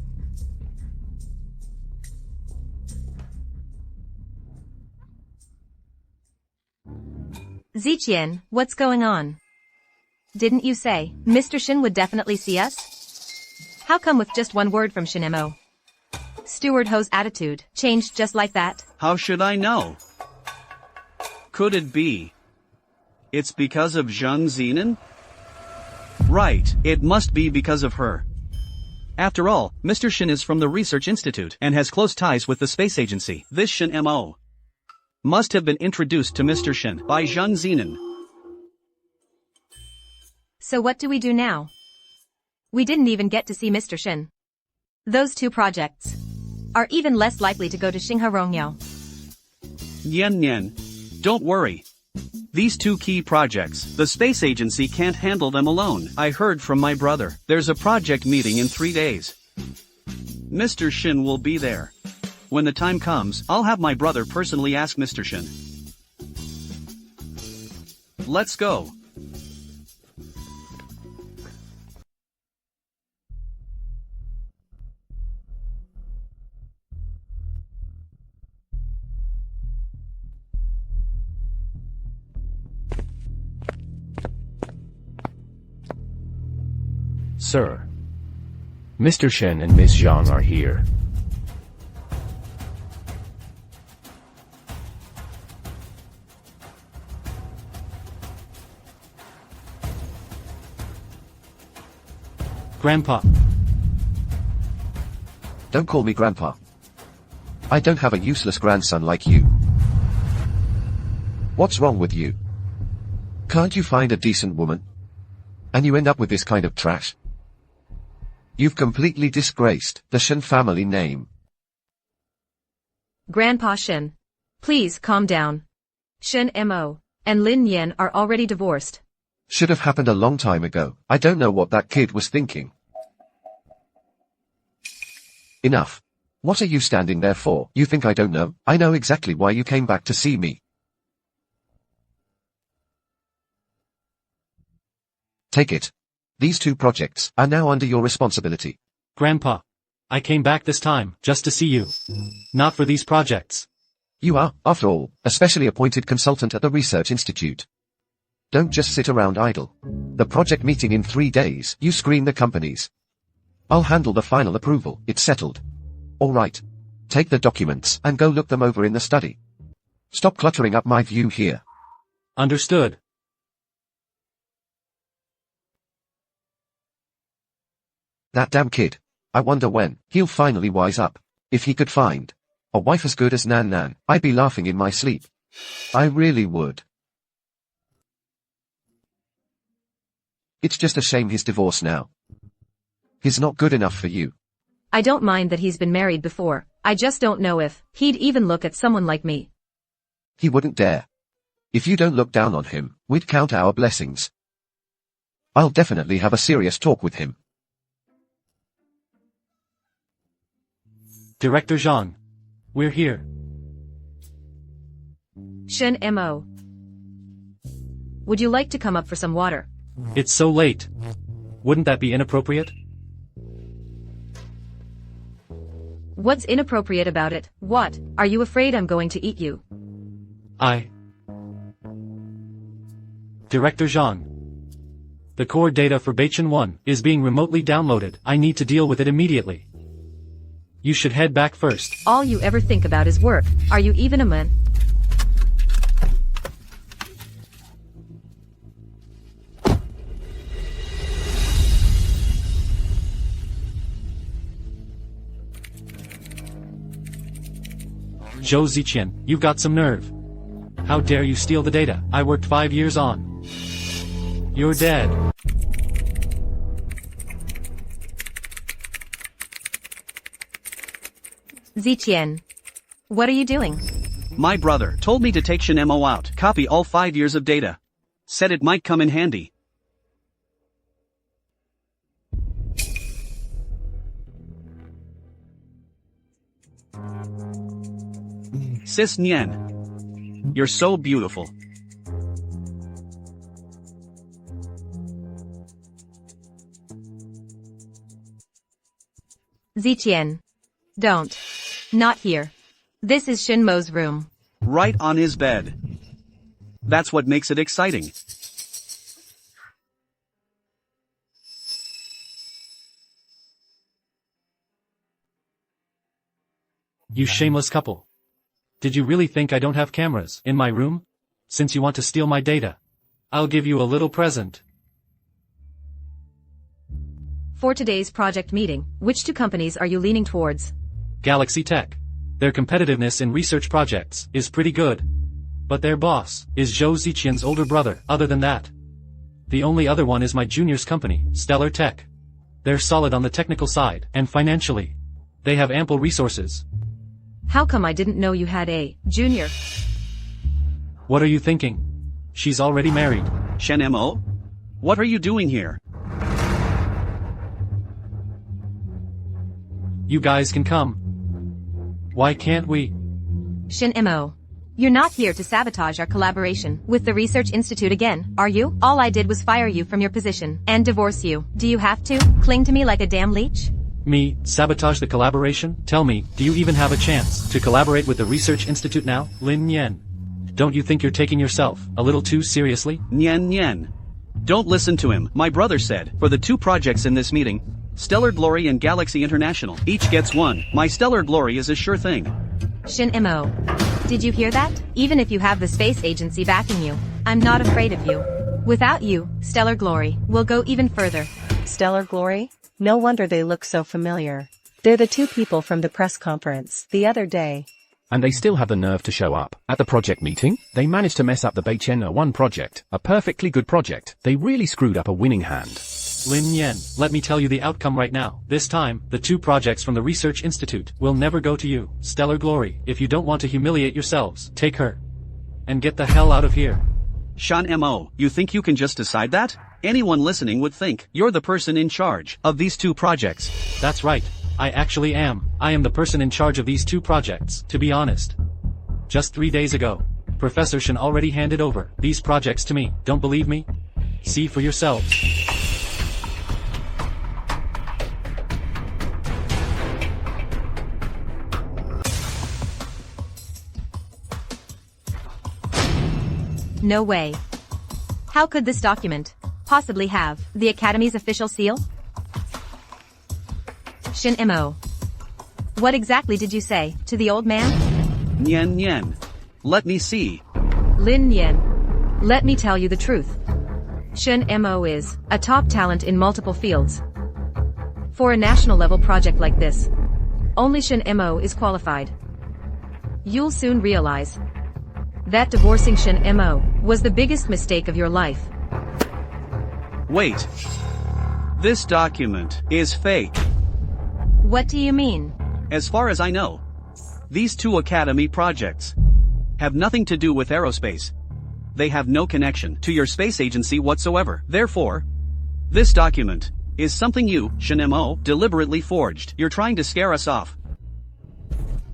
Ziqian, what's going on? Didn't you say Mr. Shin would definitely see us? How come with just one word from Shinemo? Steward Ho's attitude changed just like that? How should I know? Could it be? It's because of Zhang Zinan? Right, it must be because of her. After all, Mr. Shin is from the Research Institute and has close ties with the space agency. This Shin Mo must have been introduced to Mr. Shin by Zhang Zinan. So what do we do now? We didn't even get to see Mr. Shin. Those two projects are even less likely to go to Xinghe Rongyao. Yen Yen, don't worry. These two key projects, the space agency can't handle them alone. I heard from my brother. There's a project meeting in 3 days. Mr. Shin will be there. When the time comes, I'll have my brother personally ask Mr. Shen. Let's go. Sir. Mr. Shen and Miss Zhang are here. Grandpa. Don't call me Grandpa. I don't have a useless grandson like you. What's wrong with you? Can't you find a decent woman? And you end up with this kind of trash? You've completely disgraced the Shen family name. Grandpa Shen. Please calm down. Shen Mo and Lin Yan are already divorced. Should have happened a long time ago. I don't know what that kid was thinking. Enough. What are you standing there for? You think I don't know? I know exactly why you came back to see me. Take it. These 2 projects are now under your responsibility. Grandpa. I came back this time, just to see you. Not for these projects. You are, after all, a specially appointed consultant at the Research Institute. Don't just sit around idle. The project meeting in 3 days, you screen the companies. I'll handle the final approval, it's settled. Alright. Take the documents and go look them over in the study. Stop cluttering up my view here. Understood. That damn kid. I wonder when he'll finally wise up. If he could find a wife as good as Nan Nan, I'd be laughing in my sleep. I really would. It's just a shame he's divorced now. He's not good enough for you. I don't mind that he's been married before, I just don't know if he'd even look at someone like me. He wouldn't dare. If you don't look down on him, we'd count our blessings. I'll definitely have a serious talk with him. Director Zhang. We're here. Shen Mo. Would you like to come up for some water? It's so late. Wouldn't that be inappropriate? What's inappropriate about it? What? Are you afraid I'm going to eat you? Director Zhang. The core data for Betrayal 1 is being remotely downloaded. I need to deal with it immediately. You should head back first. All you ever think about is work. Are you even a man? Zhou Ziqian, you've got some nerve. How dare you steal the data I worked 5 years on? You're dead. Ziqian. What are you doing? My brother told me to take Shen Mo out, copy all 5 years of data. Said it might come in handy. Sis Nian. You're so beautiful. Ziqian. Don't. Not here. This is Shinmo's room. Right on his bed. That's what makes it exciting. You shameless couple. Did you really think I don't have cameras in my room? Since you want to steal my data, I'll give you a little present. For today's project meeting, which 2 companies are you leaning towards? Galaxy Tech. Their competitiveness in research projects is pretty good. But their boss is Zhou Ziqian's older brother. Other than that, the only other one is my junior's company, Stellar Tech. They're solid on the technical side, and financially, they have ample resources. How come I didn't know you had a junior? What are you thinking? She's already married. Shen Mo? What are you doing here? You guys can come. Why can't we? Shin Mo. You're not here to sabotage our collaboration with the Research Institute again, are you? All I did was fire you from your position and divorce you. Do you have to cling to me like a damn leech? Me, sabotage the collaboration? Tell me, do you even have a chance to collaborate with the Research Institute now, Lin Yen? Don't you think you're taking yourself a little too seriously? Nyen Nyen. Don't listen to him. My brother said, for the 2 projects in this meeting, Stellar Glory and Galaxy International, each gets 1. My Stellar Glory is a sure thing. Shin Mo. Did you hear that? Even if you have the space agency backing you, I'm not afraid of you. Without you, Stellar Glory will go even further. Stellar Glory? No wonder they look so familiar. They're the 2 people from the press conference the other day. And they still have the nerve to show up at the project meeting? They managed to mess up the Betrayal 1 project, a perfectly good project. They really screwed up a winning hand. Lin Yen, let me tell you the outcome right now. This time, the 2 projects from the Research Institute will never go to you, Stellar Glory. If you don't want to humiliate yourselves, take her. And get the hell out of here. Shan Mo, you think you can just decide that? Anyone listening would think you're the person in charge of these 2 projects. That's right. I actually am. I am the person in charge of these 2 projects, to be honest. Just 3 days ago, Professor Shin already handed over these projects to me. Don't believe me? See for yourselves. No way. How could this document possibly have the Academy's official seal? Shin Mo. What exactly did you say to the old man? Nyen Nyen. Let me see. Lin Yen. Let me tell you the truth. Shin Mo is a top talent in multiple fields. For a national level project like this, only Shin Mo is qualified. You'll soon realize that divorcing Shin Mo was the biggest mistake of your life. Wait. This document is fake. What do you mean? As far as I know, these 2 Academy projects have nothing to do with aerospace. They have no connection to your space agency whatsoever. Therefore, this document is something you, Shin Mo, deliberately forged. You're trying to scare us off.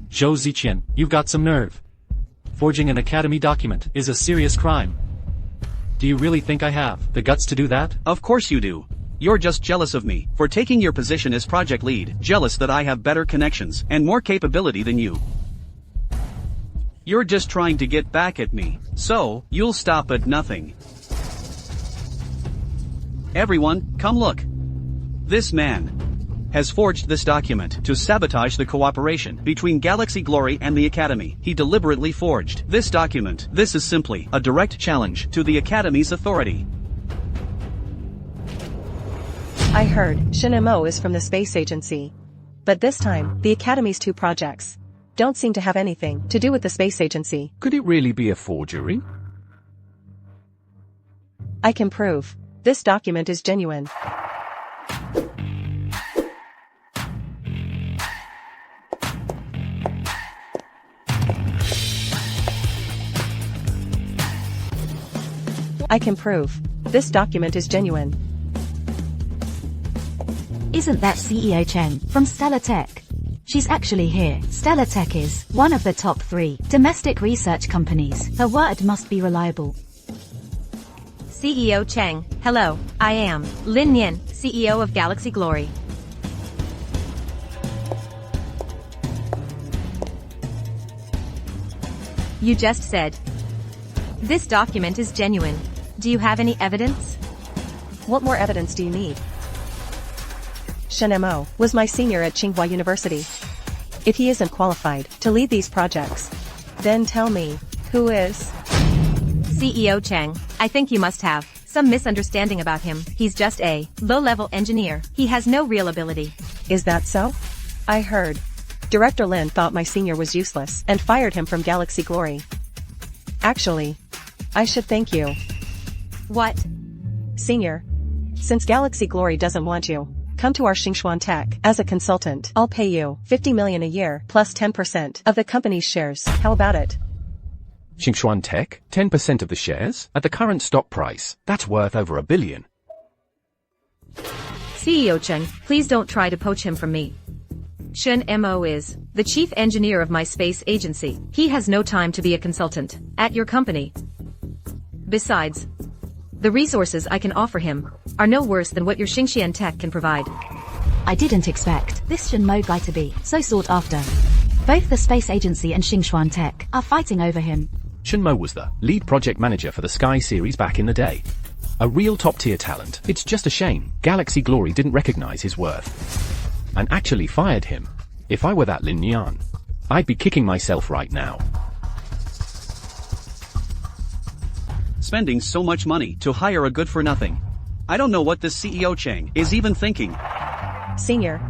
Zhou Ziqian, you've got some nerve. Forging an Academy document is a serious crime. Do you really think I have the guts to do that? Of course you do. You're just jealous of me for taking your position as project lead, jealous that I have better connections and more capability than you. You're just trying to get back at me, so you'll stop at nothing. Everyone, come look. This man has forged this document to sabotage the cooperation between Galaxy Glory and the Academy. He deliberately forged this document. This is simply a direct challenge to the Academy's authority. I heard Shin Mo is from the space agency. But this time, the Academy's 2 projects don't seem to have anything to do with the space agency. Could it really be a forgery? I can prove. This document is genuine. I can prove. This document is genuine. Isn't that CEO Cheng from Stellar Tech? She's actually here. Stellar Tech is one of the top 3 domestic research companies. Her word must be reliable. CEO Cheng, hello, I am Lin Yen, CEO of Galaxy Glory. You just said this document is genuine. Do you have any evidence? What more evidence do you need? Shin Mo was my senior at Tsinghua University. If he isn't qualified to lead these projects, then tell me, who is? CEO Cheng, I think you must have some misunderstanding about him. He's just a low-level engineer. He has no real ability. Is that so? I heard. Director Lin thought my senior was useless and fired him from Galaxy Glory. Actually, I should thank you. What? Senior. Since Galaxy Glory doesn't want you, come to our Xingchuan Tech as a consultant. I'll pay you 50 million a year plus 10% of the company's shares. How about it? Xingchuan Tech? 10% of the shares? At the current stock price, that's worth over $1 billion. CEO Cheng, please don't try to poach him from me. Shen Mo is the chief engineer of my space agency. He has no time to be a consultant at your company. Besides, the resources I can offer him are no worse than what your Xingxian tech can provide. I didn't expect this Shen Mo guy to be so sought after. Both the space agency and Xingxuan Tech are fighting over him. Shenmo was the lead project manager for the Sky series back in the day. A real top-tier talent. It's just a shame Galaxy Glory didn't recognize his worth and actually fired him. If I were that Lin Yan, I'd be kicking myself right now. Spending so much money to hire a good-for-nothing. I don't know what this CEO Chang is even thinking. Senior,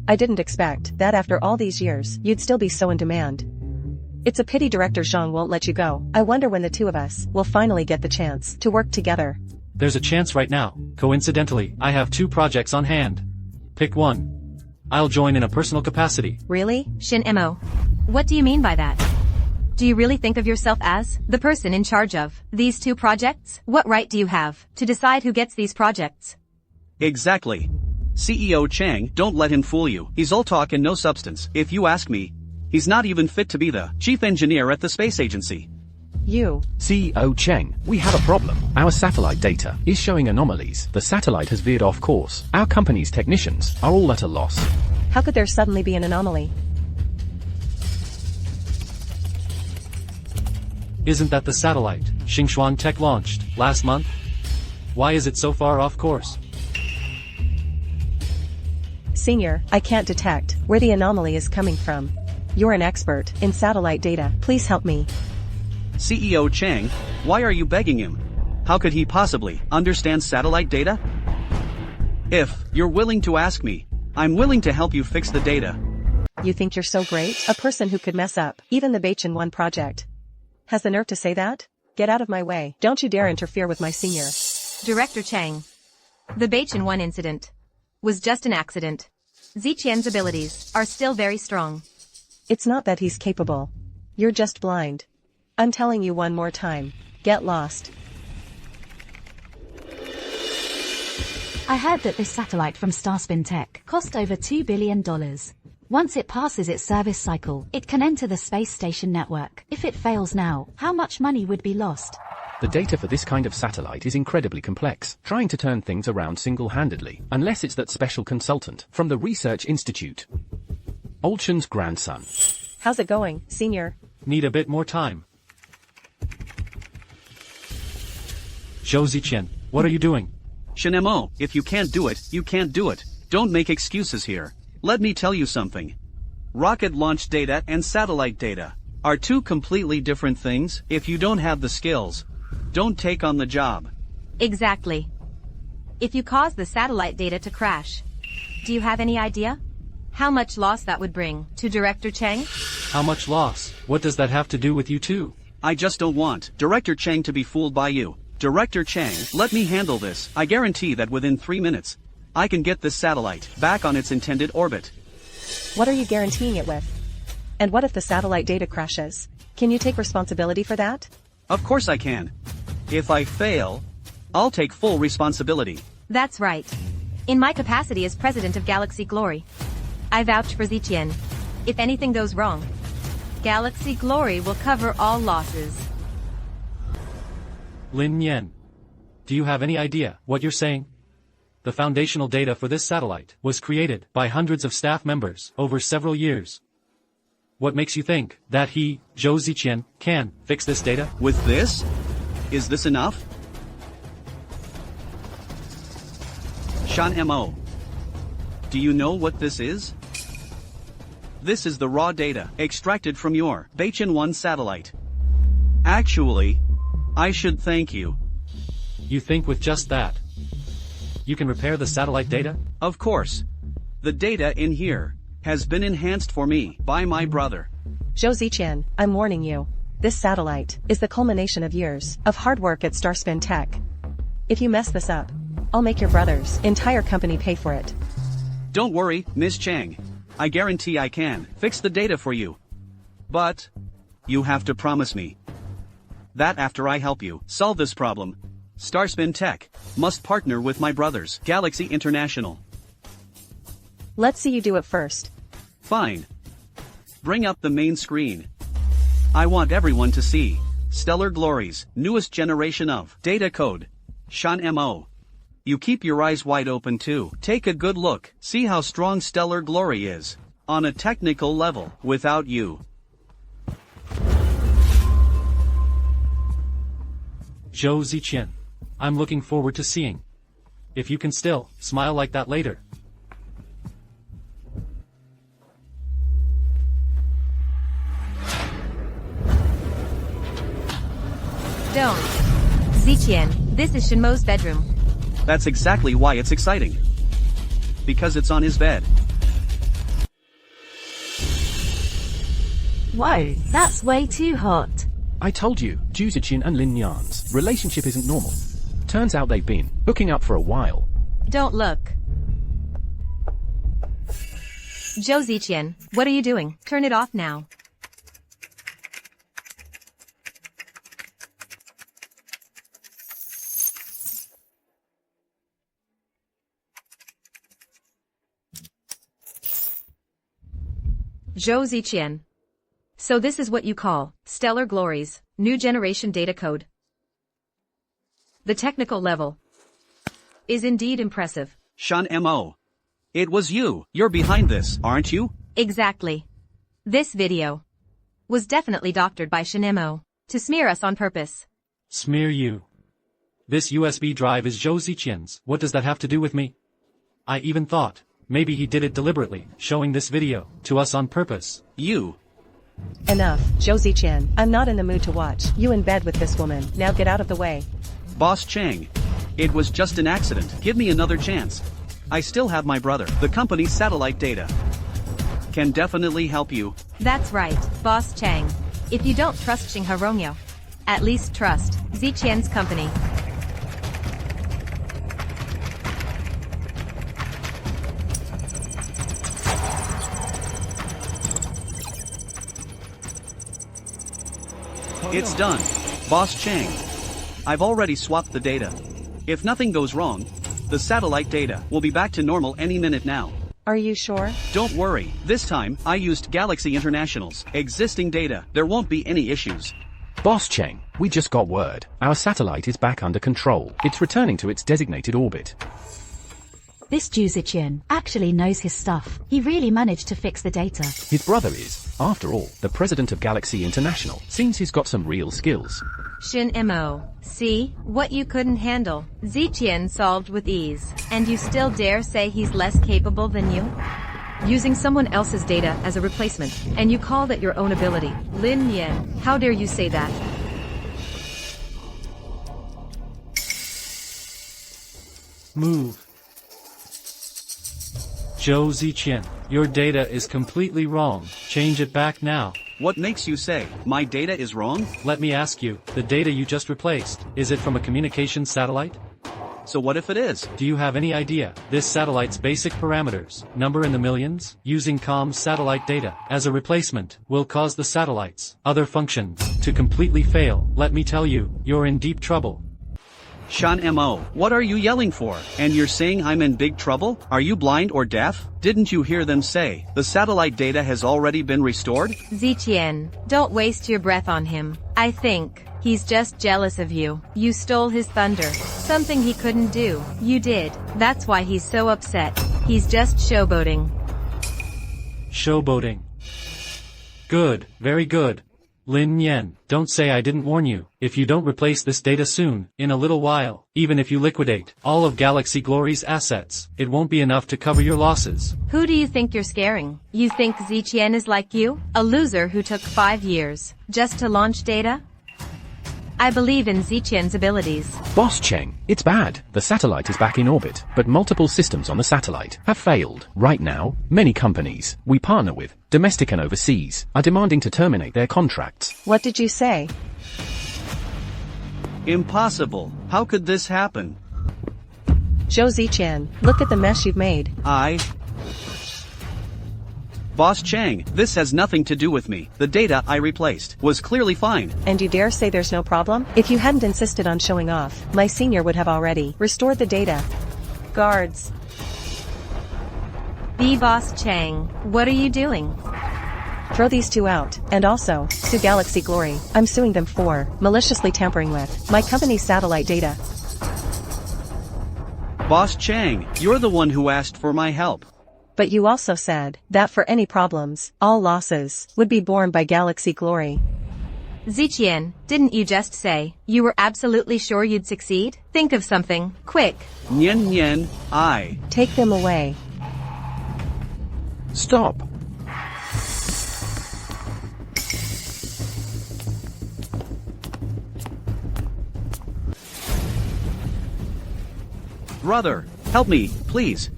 I didn't expect that after all these years, you'd still be so in demand. It's a pity Director Zhang won't let you go. I wonder when the two of us will finally get the chance to work together. There's a chance right now. Coincidentally, I have 2 projects on hand. Pick one. I'll join in a personal capacity. Really? Shen Mo, what do you mean by that? Do you really think of yourself as the person in charge of these 2 projects? What right do you have to decide who gets these projects? Exactly. CEO Chang, don't let him fool you. He's all talk and no substance. If you ask me, he's not even fit to be the chief engineer at the space agency. You. CEO Cheng, we have a problem. Our satellite data is showing anomalies. The satellite has veered off course. Our company's technicians are all at a loss. How could there suddenly be an anomaly? Isn't that the satellite Xingxuan Tech launched last month? Why is it so far off course? Senior, I can't detect where the anomaly is coming from. You're an expert in satellite data. Please help me. CEO Chang, why are you begging him? How could he possibly understand satellite data? If you're willing to ask me, I'm willing to help you fix the data. You think you're so great? A person who could mess up even the Beichin 1 project has the nerve to say that? Get out of my way. Don't you dare interfere with my senior. Director Chang, the Beichin 1 incident was just an accident. Ziqian's abilities are still very strong. It's not that he's capable. You're just blind. I'm telling you one more time. Get lost. I heard that this satellite from Starspin Tech cost over $2 billion. Once it passes its service cycle, it can enter the space station network. If it fails now, how much money would be lost? The data for this kind of satellite is incredibly complex, trying to turn things around single-handedly, unless it's that special consultant from the Research Institute. Olchen's grandson. How's it going, senior? Need a bit more time. Zhou Ziqian, what are you doing? Shen Mo, if you can't do it, you can't do it. Don't make excuses here. Let me tell you something. Rocket launch data and satellite data are 2 completely different things. If you don't have the skills, don't take on the job. Exactly. If you cause the satellite data to crash, do you have any idea how much loss that would bring to Director Chang? How much loss? What does that have to do with you two? I just don't want Director Chang to be fooled by you. Director Chang, let me handle this. I guarantee that within 3 minutes, I can get this satellite back on its intended orbit. What are you guaranteeing it with? And what if the satellite data crashes? Can you take responsibility for that? Of course I can. If I fail, I'll take full responsibility. That's right. In my capacity as president of Galaxy Glory, I vouch for Ziqian. If anything goes wrong, Galaxy Glory will cover all losses. Lin Yan, do you have any idea what you're saying? The foundational data for this satellite was created by hundreds of staff members over several years. What makes you think that he, Zhou Ziqian, can fix this data? With this? Is this enough? Shan Mo. Do you know what this is? This is the raw data extracted from your Beichin 1 satellite. Actually, I should thank you. You think with just that, you can repair the satellite data? Of course. The data in here has been enhanced for me by my brother. Zhou Ziqian, I'm warning you. This satellite is the culmination of years of hard work at Starspin Tech. If you mess this up, I'll make your brother's entire company pay for it. Don't worry, Miss Chang. I guarantee I can fix the data for you. But you have to promise me that after I help you solve this problem, Starspin Tech must partner with my brothers, Galaxy International. Let's see you do it first. Fine. Bring up the main screen. I want everyone to see Stellar Glory's newest generation of data code. Sean Mo. You keep your eyes wide open too. Take a good look. See how strong Stellar Glory is. On a technical level, without you. Zhou Ziqian. I'm looking forward to seeing if you can still smile like that later. Don't. Ziqian, this is Shinmo's bedroom. That's exactly why it's exciting. Because it's on his bed. Whoa, that's way too hot. I told you, Zhu Ziqian and Lin Yan's relationship isn't normal. Turns out they've been hooking up for a while. Don't look. Zhou Ziqian, what are you doing? Turn it off now. Zhou Ziqian. So this is what you call Stellar Glory's new generation data code. The technical level is indeed impressive. Sean Mo. It was you. You're behind this, aren't you? Exactly. This video was definitely doctored by Shinemo to smear us on purpose. Smear you. This USB drive is Zhou Ziqian's. What does that have to do with me? I even thought maybe he did it deliberately, showing this video to us on purpose. You. Enough, Zhou Ziqian. I'm not in the mood to watch you in bed with this woman. Now get out of the way. Boss Chang. It was just an accident. Give me another chance. I still have my brother. The company's satellite data can definitely help you. That's right, Boss Chang. If you don't trust Xing Harongyo, at least trust Ziqian's company. It's done. Boss Chang. I've already swapped the data. If nothing goes wrong, the satellite data will be back to normal any minute now. Are you sure? Don't worry, this time I used Galaxy International's existing data. There won't be any issues. Boss Cheng, we just got word. Our satellite is back under control. It's returning to its designated orbit. This Zhu Ziqian actually knows his stuff. He really managed to fix the data. His brother is, after all, the president of Galaxy International. Seems he's got some real skills. Shinemo. See? What you couldn't handle, Ziqian solved with ease. And you still dare say he's less capable than you? Using someone else's data as a replacement, and you call that your own ability. Lin Yan, how dare you say that? Move. Zhou Ziqian, your data is completely wrong. Change it back now. What makes you say my data is wrong? Let me ask you, the data you just replaced, is it from a communications satellite? So what if it is? Do you have any idea? This satellite's basic parameters, number in the millions, using comms satellite data as a replacement, will cause the satellite's other functions to completely fail. Let me tell you, you're in deep trouble. Sean Mo, what are you yelling for? And you're saying I'm in big trouble? Are you blind or deaf? Didn't you hear them say the satellite data has already been restored? Ziqian, don't waste your breath on him. I think he's just jealous of you. You stole his thunder. Something he couldn't do. You did. That's why he's so upset. He's just showboating. Showboating. Good, very good. Lin Yan, don't say I didn't warn you. If you don't replace this data soon, in a little while, even if you liquidate all of Galaxy Glory's assets, it won't be enough to cover your losses. Who do you think you're scaring? You think Ziqian is like you? A loser who took 5 years just to launch data? I believe in Ziqian's abilities. Boss Cheng, it's bad. The satellite is back in orbit, but multiple systems on the satellite have failed. Right now, many companies we partner with, domestic and overseas, are demanding to terminate their contracts. What did you say? Impossible. How could this happen? Zhou Ziqian, look at the mess you've made. Boss Chang, this has nothing to do with me. The data I replaced was clearly fine. And you dare say there's no problem? If you hadn't insisted on showing off, my senior would have already restored the data. Guards. B Boss Chang, what are you doing? Throw these two out, and also, sue Galaxy Glory. I'm suing them for maliciously tampering with my company's satellite data. Boss Chang, you're the one who asked for my help. But you also said that for any problems, all losses would be borne by Galaxy Glory. Ziqian, didn't you just say you were absolutely sure you'd succeed? Think of something, quick. Nyen Nyen, I. Take them away. Stop. Brother, help me, please.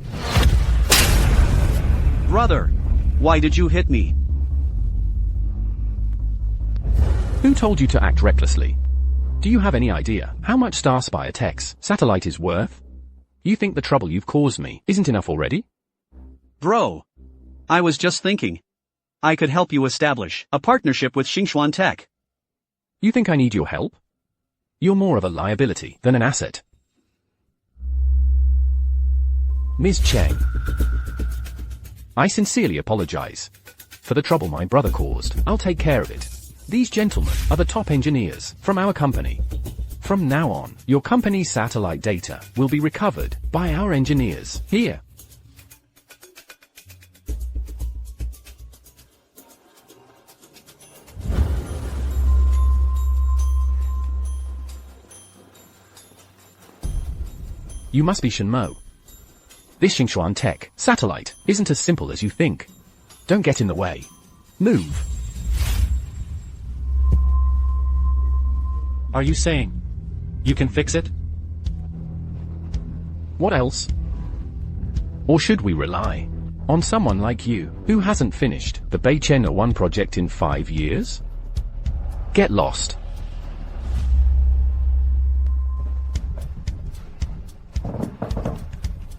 Brother, why did you hit me? Who told you to act recklessly? Do you have any idea how much Starspire Tech's satellite is worth? You think the trouble you've caused me isn't enough already? Bro, I was just thinking. I could help you establish a partnership with Xingxuan Tech. You think I need your help? You're more of a liability than an asset. Ms. Cheng, I sincerely apologize for the trouble my brother caused. I'll take care of it. These gentlemen are the top engineers from our company. From now on, your company's satellite data will be recovered by our engineers here. You must be Shenmo. This Xingxuan Tech satellite isn't as simple as you think. Don't get in the way. Move. Are you saying you can fix it? What else? Or should we rely on someone like you who hasn't finished the Beichen 01 project in 5 years? Get lost.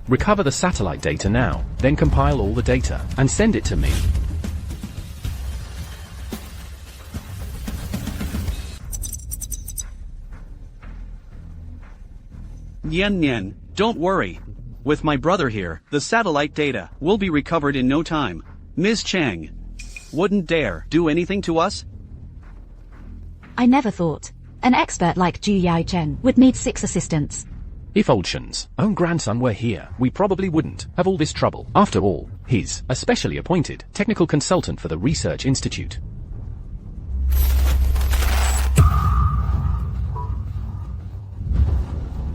Recover the satellite data now, then compile all the data and send it to me. Nyen Nyen, don't worry. With my brother here, the satellite data will be recovered in no time. Ms. Chang wouldn't dare do anything to us? I never thought an expert like Ju Yao-chen would need 6 assistants. If Old Shen's own grandson were here, we probably wouldn't have all this trouble. After all, he's a specially appointed technical consultant for the Research Institute.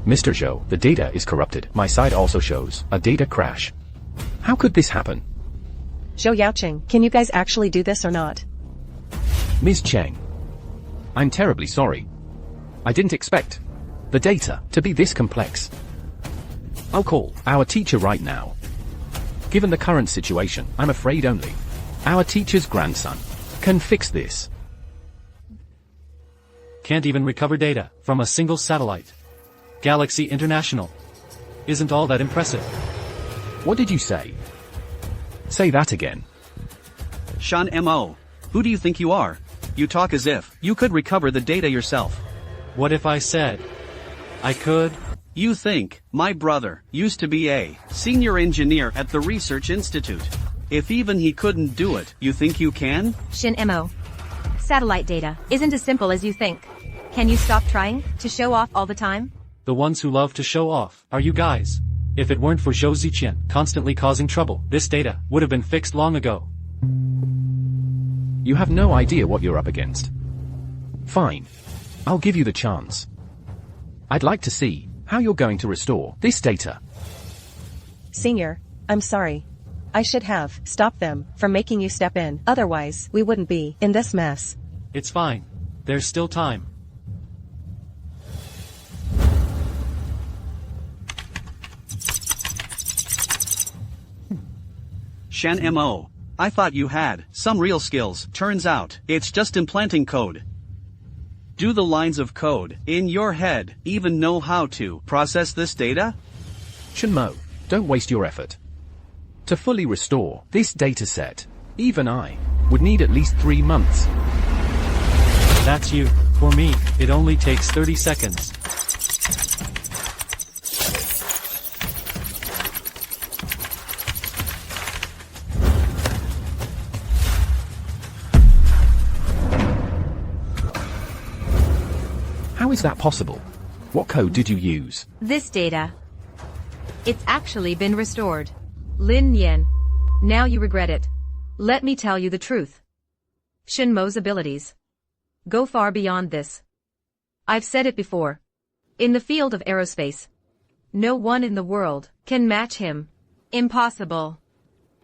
Mr. Zhou, the data is corrupted. My side also shows a data crash. How could this happen? Zhou Yaoqing, can you guys actually do this or not? Ms. Cheng, I'm terribly sorry. I didn't expect the data to be this complex. I'll call our teacher right now. Given the current situation, I'm afraid only our teacher's grandson can fix this. Can't even recover data from a single satellite. Galaxy International isn't all that impressive. What did you say? Say that again. Shan Mo, who do you think you are? You talk as if you could recover the data yourself. What if I said I could? You think my brother used to be a senior engineer at the Research Institute. If even he couldn't do it, you think you can? Shin Mo. Satellite data isn't as simple as you think. Can you stop trying to show off all the time? The ones who love to show off are you guys. If it weren't for Zhou Ziqian constantly causing trouble, this data would have been fixed long ago. You have no idea what you're up against. Fine. I'll give you the chance. I'd like to see how you're going to restore this data. Senior, I'm sorry. I should have stopped them from making you step in. Otherwise, we wouldn't be in this mess. It's fine. There's still time. Shan Mo, I thought you had some real skills. Turns out, it's just implanting code. Do the lines of code in your head even know how to process this data? Shenmo, don't waste your effort. To fully restore this dataset, even I would need at least 3 months. That's you. For me, it only takes 30 seconds. that possible? What code did you use? This data. It's actually been restored. Lin Yen. Now you regret it. Let me tell you the truth. Shinmo's abilities go far beyond this. I've said it before. In the field of aerospace, no one in the world can match him. Impossible.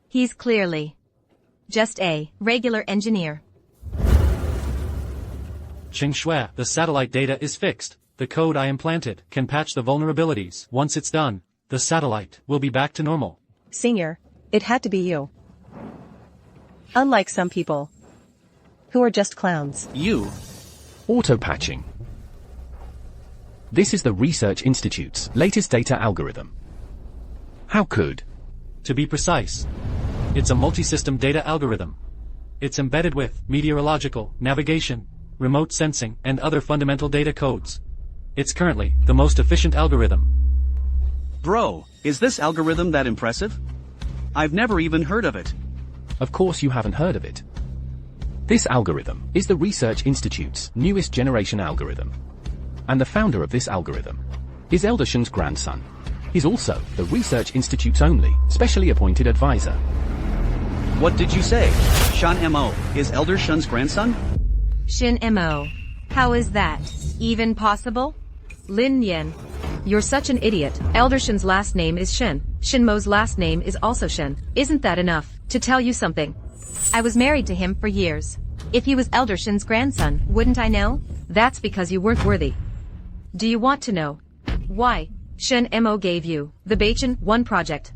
He's clearly just a regular engineer. Qing Shui, the satellite data is fixed. The code I implanted can patch the vulnerabilities. Once it's done, the satellite will be back to normal. Senior, it had to be you. Unlike some people who are just clowns. You. Auto-patching. This is the Research Institute's latest data algorithm. How could? To be precise, it's a multi-system data algorithm. It's embedded with meteorological, navigation, remote sensing, and other fundamental data codes. It's currently the most efficient algorithm. Bro, is this algorithm that impressive? I've never even heard of it. Of course you haven't heard of it. This algorithm is the Research Institute's newest generation algorithm. And the founder of this algorithm is Elder Shen's grandson. He's also the Research Institute's only specially appointed advisor. What did you say? Shan Mo is Elder Shen's grandson? Shin Mo. How is that even possible? Lin Yen. You're such an idiot. Elder Shen's last name is Shen. Shinmo's last name is also Shen. Isn't that enough to tell you something? I was married to him for years. If he was Elder Shen's grandson, wouldn't I know? That's because you weren't worthy. Do you want to know why Shen Mo gave you the Betrayal 1 project?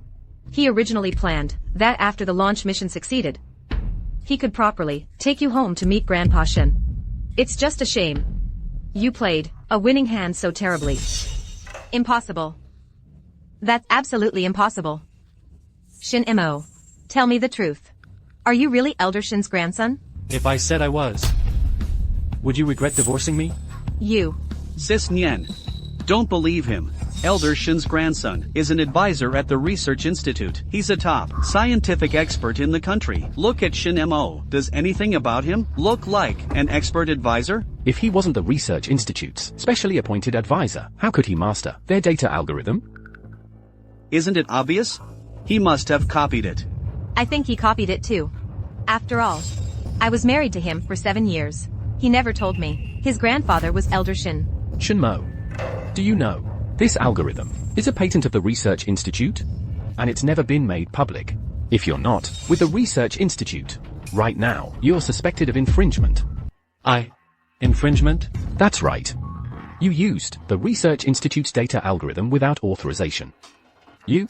He originally planned that after the launch mission succeeded, he could properly take you home to meet Grandpa Shen. It's just a shame you played a winning hand so terribly. Impossible. That's absolutely impossible. Shin Mo, tell me the truth. Are you really Elder Shen's grandson? If I said I was, would you regret divorcing me? You. Sis Nien. Don't believe him. Elder Shen's grandson is an advisor at the Research Institute. He's a top scientific expert in the country. Look at Shin Mo. Does anything about him look like an expert advisor? If he wasn't the Research Institute's specially appointed advisor, how could he master their data algorithm? Isn't it obvious? He must have copied it. I think he copied it too. After all, I was married to him for 7 years. He never told me his grandfather was Elder Shen. Shinmo, do you know, this algorithm is a patent of the Research Institute, and it's never been made public. If you're not with the Research Institute, right now, you're suspected of infringement. Infringement? That's right. You used the Research Institute's data algorithm without authorization. You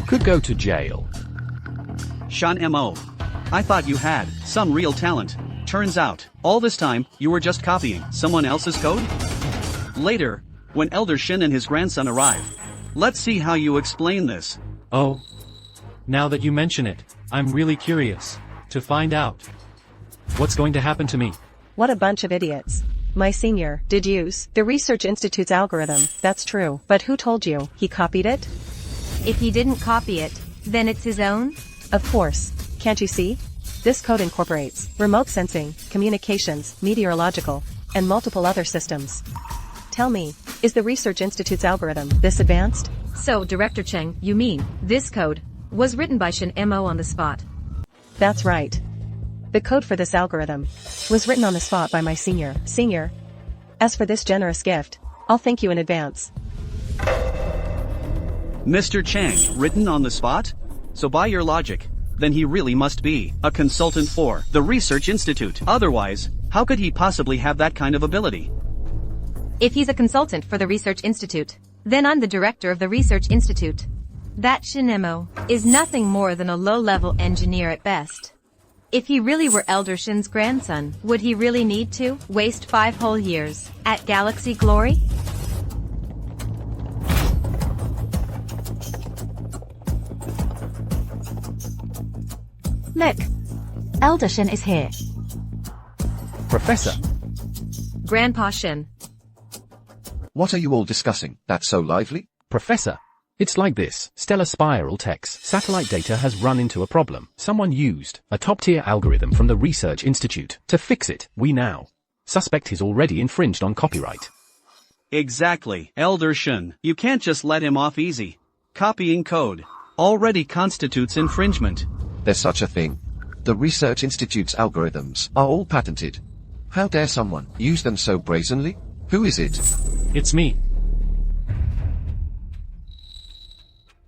could go to jail. Shan Mo. I thought you had some real talent. Turns out, all this time, you were just copying someone else's code? Later, when Elder Shen and his grandson arrive, let's see how you explain this. Oh. Now that you mention it, I'm really curious to find out what's going to happen to me. What a bunch of idiots. My senior did use the Research Institute's algorithm, that's true. But who told you he copied it? If he didn't copy it, then it's his own? Of course. Can't you see? This code incorporates remote sensing, communications, meteorological, and multiple other systems. Tell me, is the Research Institute's algorithm this advanced? So, Director Cheng, you mean this code was written by Shin Mo on the spot? That's right. The code for this algorithm was written on the spot by my senior. Senior, as for this generous gift, I'll thank you in advance. Mr. Chang, written on the spot? So by your logic, then he really must be a consultant for the Research Institute. Otherwise, how could he possibly have that kind of ability? If he's a consultant for the Research Institute, then I'm the director of the Research Institute. That Shinemo is nothing more than a low-level engineer at best. If he really were Elder Shen's grandson, would he really need to waste 5 whole years at Galaxy Glory? Look. Elder Shen is here. Professor. Grandpa Shen. What are you all discussing that's so lively? Professor. It's like this. Stellar Spiral Tech's satellite data has run into a problem. Someone used a top-tier algorithm from the Research Institute to fix it. We now suspect he's already infringed on copyright. Exactly. Elder Shun, you can't just let him off easy. Copying code already constitutes infringement. There's such a thing. The Research Institute's algorithms are all patented. How dare someone use them so brazenly? Who is it? It's me.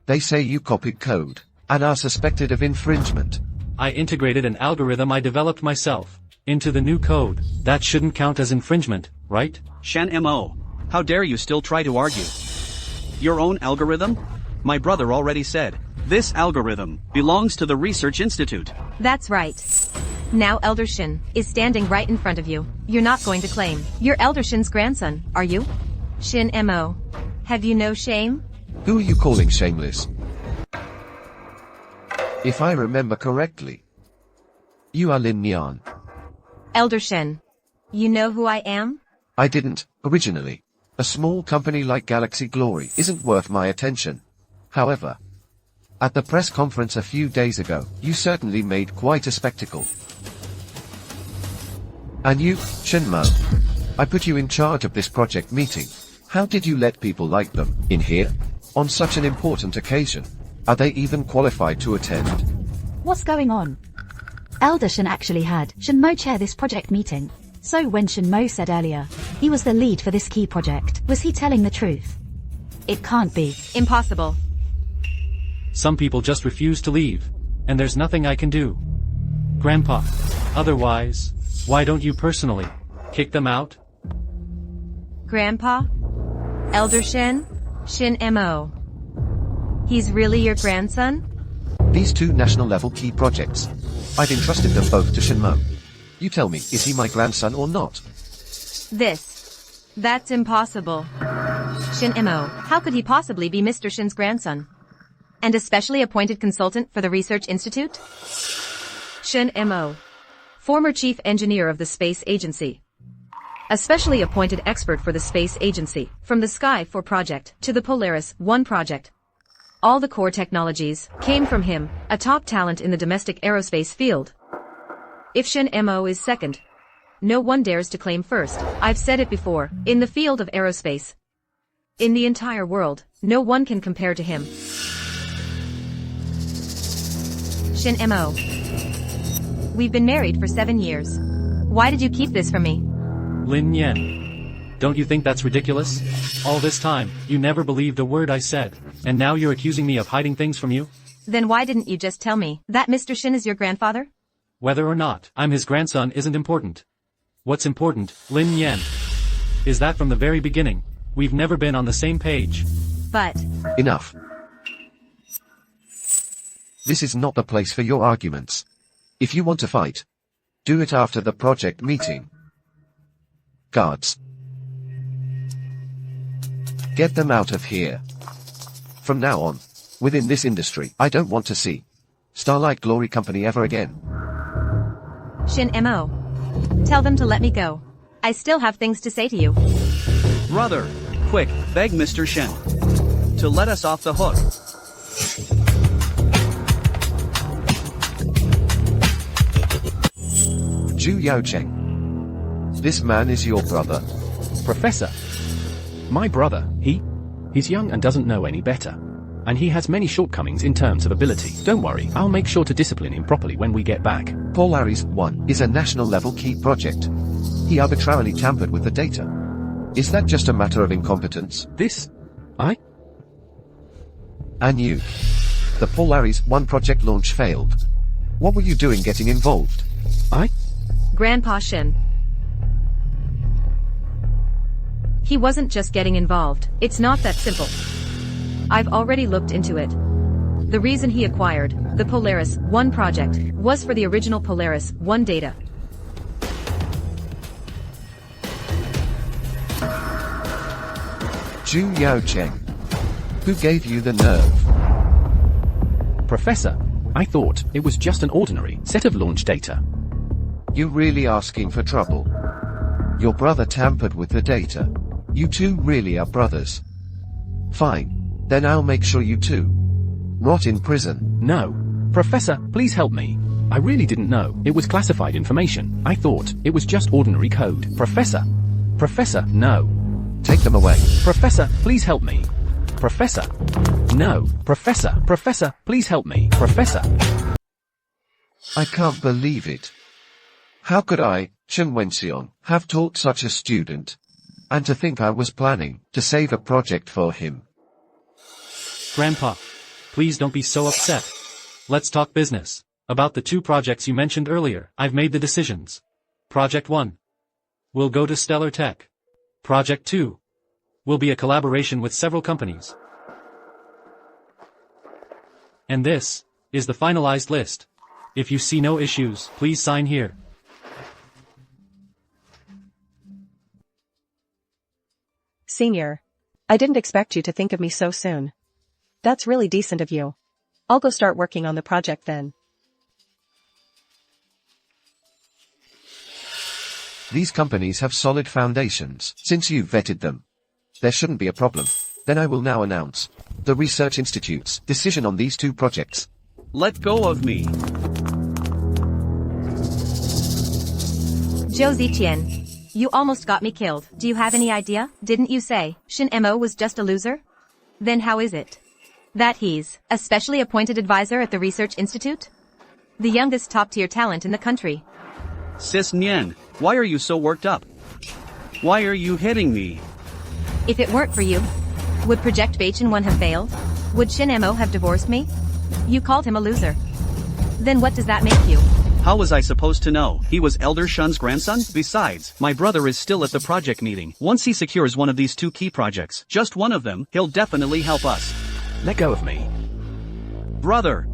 They say you copied code and are suspected of infringement. I integrated an algorithm I developed myself into the new code. That shouldn't count as infringement, right? Shen Mo, how dare you still try to argue? Your own algorithm? My brother already said, this algorithm belongs to the Research Institute. That's right. Now Elder Shin is standing right in front of you. You're not going to claim you're Elder Shin's grandson, are you? Shin Mo. Have you no shame? Who are you calling shameless? If I remember correctly, you are Lin Nian. Elder Shin. You know who I am? I didn't, originally. A small company like Galaxy Glory isn't worth my attention. However, at the press conference a few days ago, you certainly made quite a spectacle. And you, Shenmo, I put you in charge of this project meeting. How did you let people like them in here? On such an important occasion? Are they even qualified to attend? What's going on? Elder Shin actually had Shenmo chair this project meeting. So when Shenmo said earlier he was the lead for this key project, was he telling the truth? It can't be. Impossible. Some people just refuse to leave, and there's nothing I can do. Grandpa. Otherwise, why don't you personally kick them out? Grandpa? Elder Shin? Shin Mo. He's really your grandson? These two national-level key projects. I've entrusted them both to Shenmo. You tell me, is he my grandson or not? That's impossible. Shin Mo, how could he possibly be Mr. Shin's grandson? And a specially appointed consultant for the Research Institute? Shin Mo, former chief engineer of the Space Agency. A specially appointed expert for the Space Agency, from the Sky 4 project to the Polaris 1 project. All the core technologies came from him, a top talent in the domestic aerospace field. If Shin Mo is second, no one dares to claim first. I've said it before, in the field of aerospace. In the entire world, no one can compare to him. Shin Mo. We've been married for 7 years. Why did you keep this from me? Lin Yen. Don't you think that's ridiculous? All this time, you never believed a word I said, and now you're accusing me of hiding things from you? Then why didn't you just tell me that Mr. Shin is your grandfather? Whether or not I'm his grandson isn't important. What's important, Lin Yen, is that from the very beginning, we've never been on the same page. But... Enough. This is not the place for your arguments. If you want to fight, do it after the project meeting. Guards. Get them out of here. From now on, within this industry, I don't want to see Starlight Glory Company ever again. Shin Mo. Tell them to let me go. I still have things to say to you. Brother, quick, beg Mr. Shen to let us off the hook. Zhu Yaocheng. This man is your brother? Professor. My brother, he's young and doesn't know any better. And he has many shortcomings in terms of ability. Don't worry, I'll make sure to discipline him properly when we get back. Polaris 1 is a national-level key project. He arbitrarily tampered with the data. Is that just a matter of incompetence? And you. The Polaris 1 project launch failed. What were you doing getting involved? Grandpa Shin. He wasn't just getting involved. It's not that simple. I've already looked into it. The reason he acquired the Polaris 1 project was for the original Polaris 1 data. Zhu Yaocheng. Who gave you the nerve? Professor, I thought it was just an ordinary set of launch data. You really asking for trouble? Your brother tampered with the data. You two really are brothers. Fine. Then I'll make sure you two rot in prison. No. Professor, please help me. I really didn't know it was classified information. I thought it was just ordinary code. Professor, no. Take them away. Professor, please help me. Professor. No. Professor. Professor, please help me. Professor. I can't believe it. How could I, Chen Wenxiong, have taught such a student? And to think I was planning to save a project for him. Grandpa, please don't be so upset. Let's talk business. About the 2 projects you mentioned earlier, I've made the decisions. Project 1 will go to Stellar Tech. Project 2 will be a collaboration with several companies. And this is the finalized list. If you see no issues, please sign here. Senior. I didn't expect you to think of me so soon. That's really decent of you. I'll go start working on the project then. These companies have solid foundations, since you've vetted them. There shouldn't be a problem. Then I will now announce the Research Institute's decision on these 2 projects. Let go of me. Zhou Ziqian, you almost got me killed. Do you have any idea? Didn't you say Shin Mo was just a loser? Then how is it that he's a specially appointed advisor at the Research Institute? The youngest top-tier talent in the country. Sis Nian, why are you so worked up? Why are you hitting me? If it weren't for you, would Project Beichin 1 have failed? Would Shin Mo have divorced me? You called him a loser. Then what does that make you? How was I supposed to know? He was Elder Shun's grandson? Besides, my brother is still at the project meeting. Once he secures one of these 2 key projects, just one of them, he'll definitely help us. Let go of me. Brother,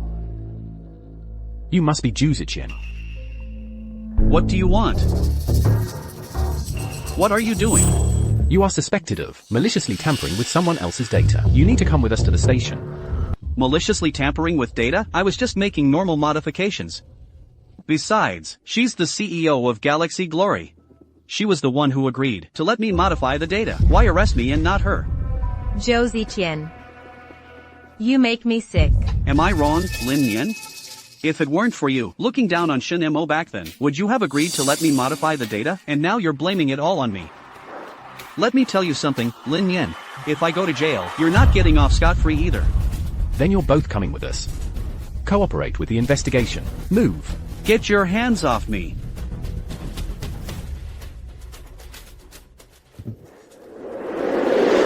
You must be Zhu Ziqian. what do you want? What are you doing? You are suspected of maliciously tampering with someone else's data. You need to come with us to the station. Maliciously tampering with data? I was just making normal modifications. Besides, she's the CEO of Galaxy Glory. She was the one who agreed to let me modify the data. Why arrest me and not her? Zhou Ziqian, you make me sick. Am I wrong, Lin Yan? If it weren't for you looking down on Shin Mo back then, would you have agreed to let me modify the data? And now you're blaming it all on me. Let me tell you something, Lin Yan. If I go to jail, you're not getting off scot-free either. Then you're both coming with us. Cooperate with the investigation. Move. Get your hands off me.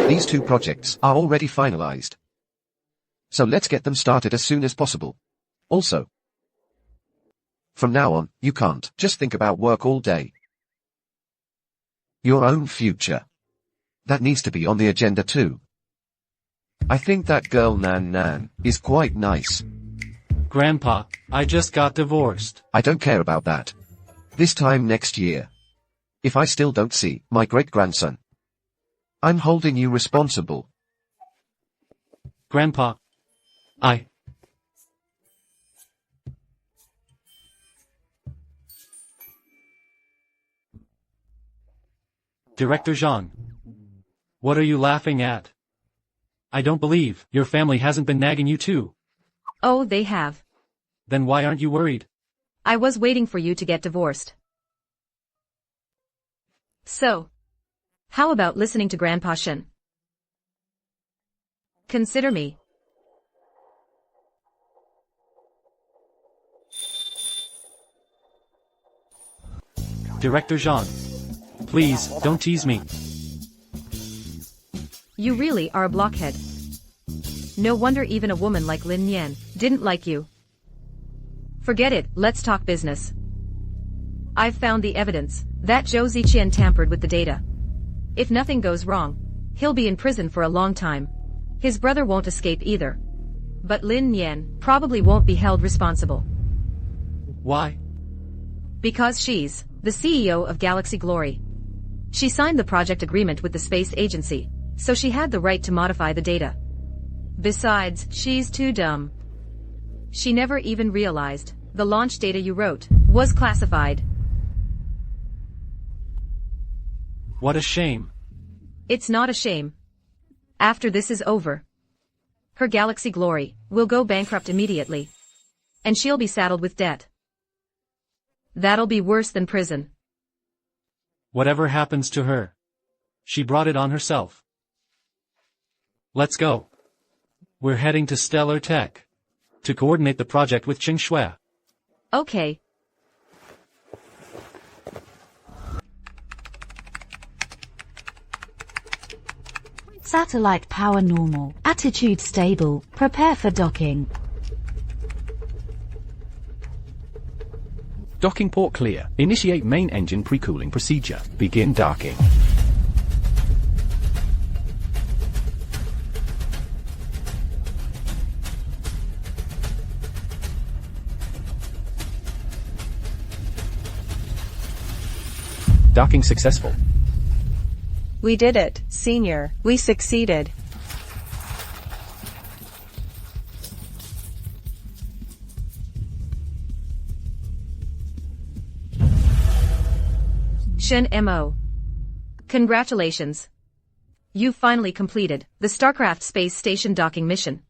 These 2 projects are already finalized. So let's get them started as soon as possible. Also, from now on, you can't just think about work all day. Your own future. That needs to be on the agenda too. I think that girl Nan Nan is quite nice. Grandpa, I just got divorced. I don't care about that. This time next year. If I still don't see my great-grandson, I'm holding you responsible. Grandpa, Director Zhang. What are you laughing at? I don't believe your family hasn't been nagging you too. Oh, they have. Then why aren't you worried? I was waiting for you to get divorced. So, how about listening to Grandpa Shen? Consider me. Director Zhang. Please, don't tease me. You really are a blockhead. No wonder even a woman like Lin Yan didn't like you. Forget it, let's talk business. I've found the evidence that Zhou Ziqian tampered with the data. If nothing goes wrong, he'll be in prison for a long time. His brother won't escape either. But Lin Yan probably won't be held responsible. Why? Because she's the CEO of Galaxy Glory. She signed the project agreement with the space agency, so she had the right to modify the data. Besides, she's too dumb. She never even realized the launch data you wrote was classified. What a shame. It's not a shame. After this is over, her Galaxy Glory will go bankrupt immediately. And she'll be saddled with debt. That'll be worse than prison. Whatever happens to her, she brought it on herself. Let's go. We're heading to Stellar Tech to coordinate the project with Qing Shui. Okay. Satellite power normal. Attitude stable. Prepare for docking. Docking port clear. Initiate main engine pre-cooling procedure. Begin docking. Docking successful. We did it, Senior. We succeeded. Shen Mo. Congratulations. You finally completed the StarCraft space station docking mission.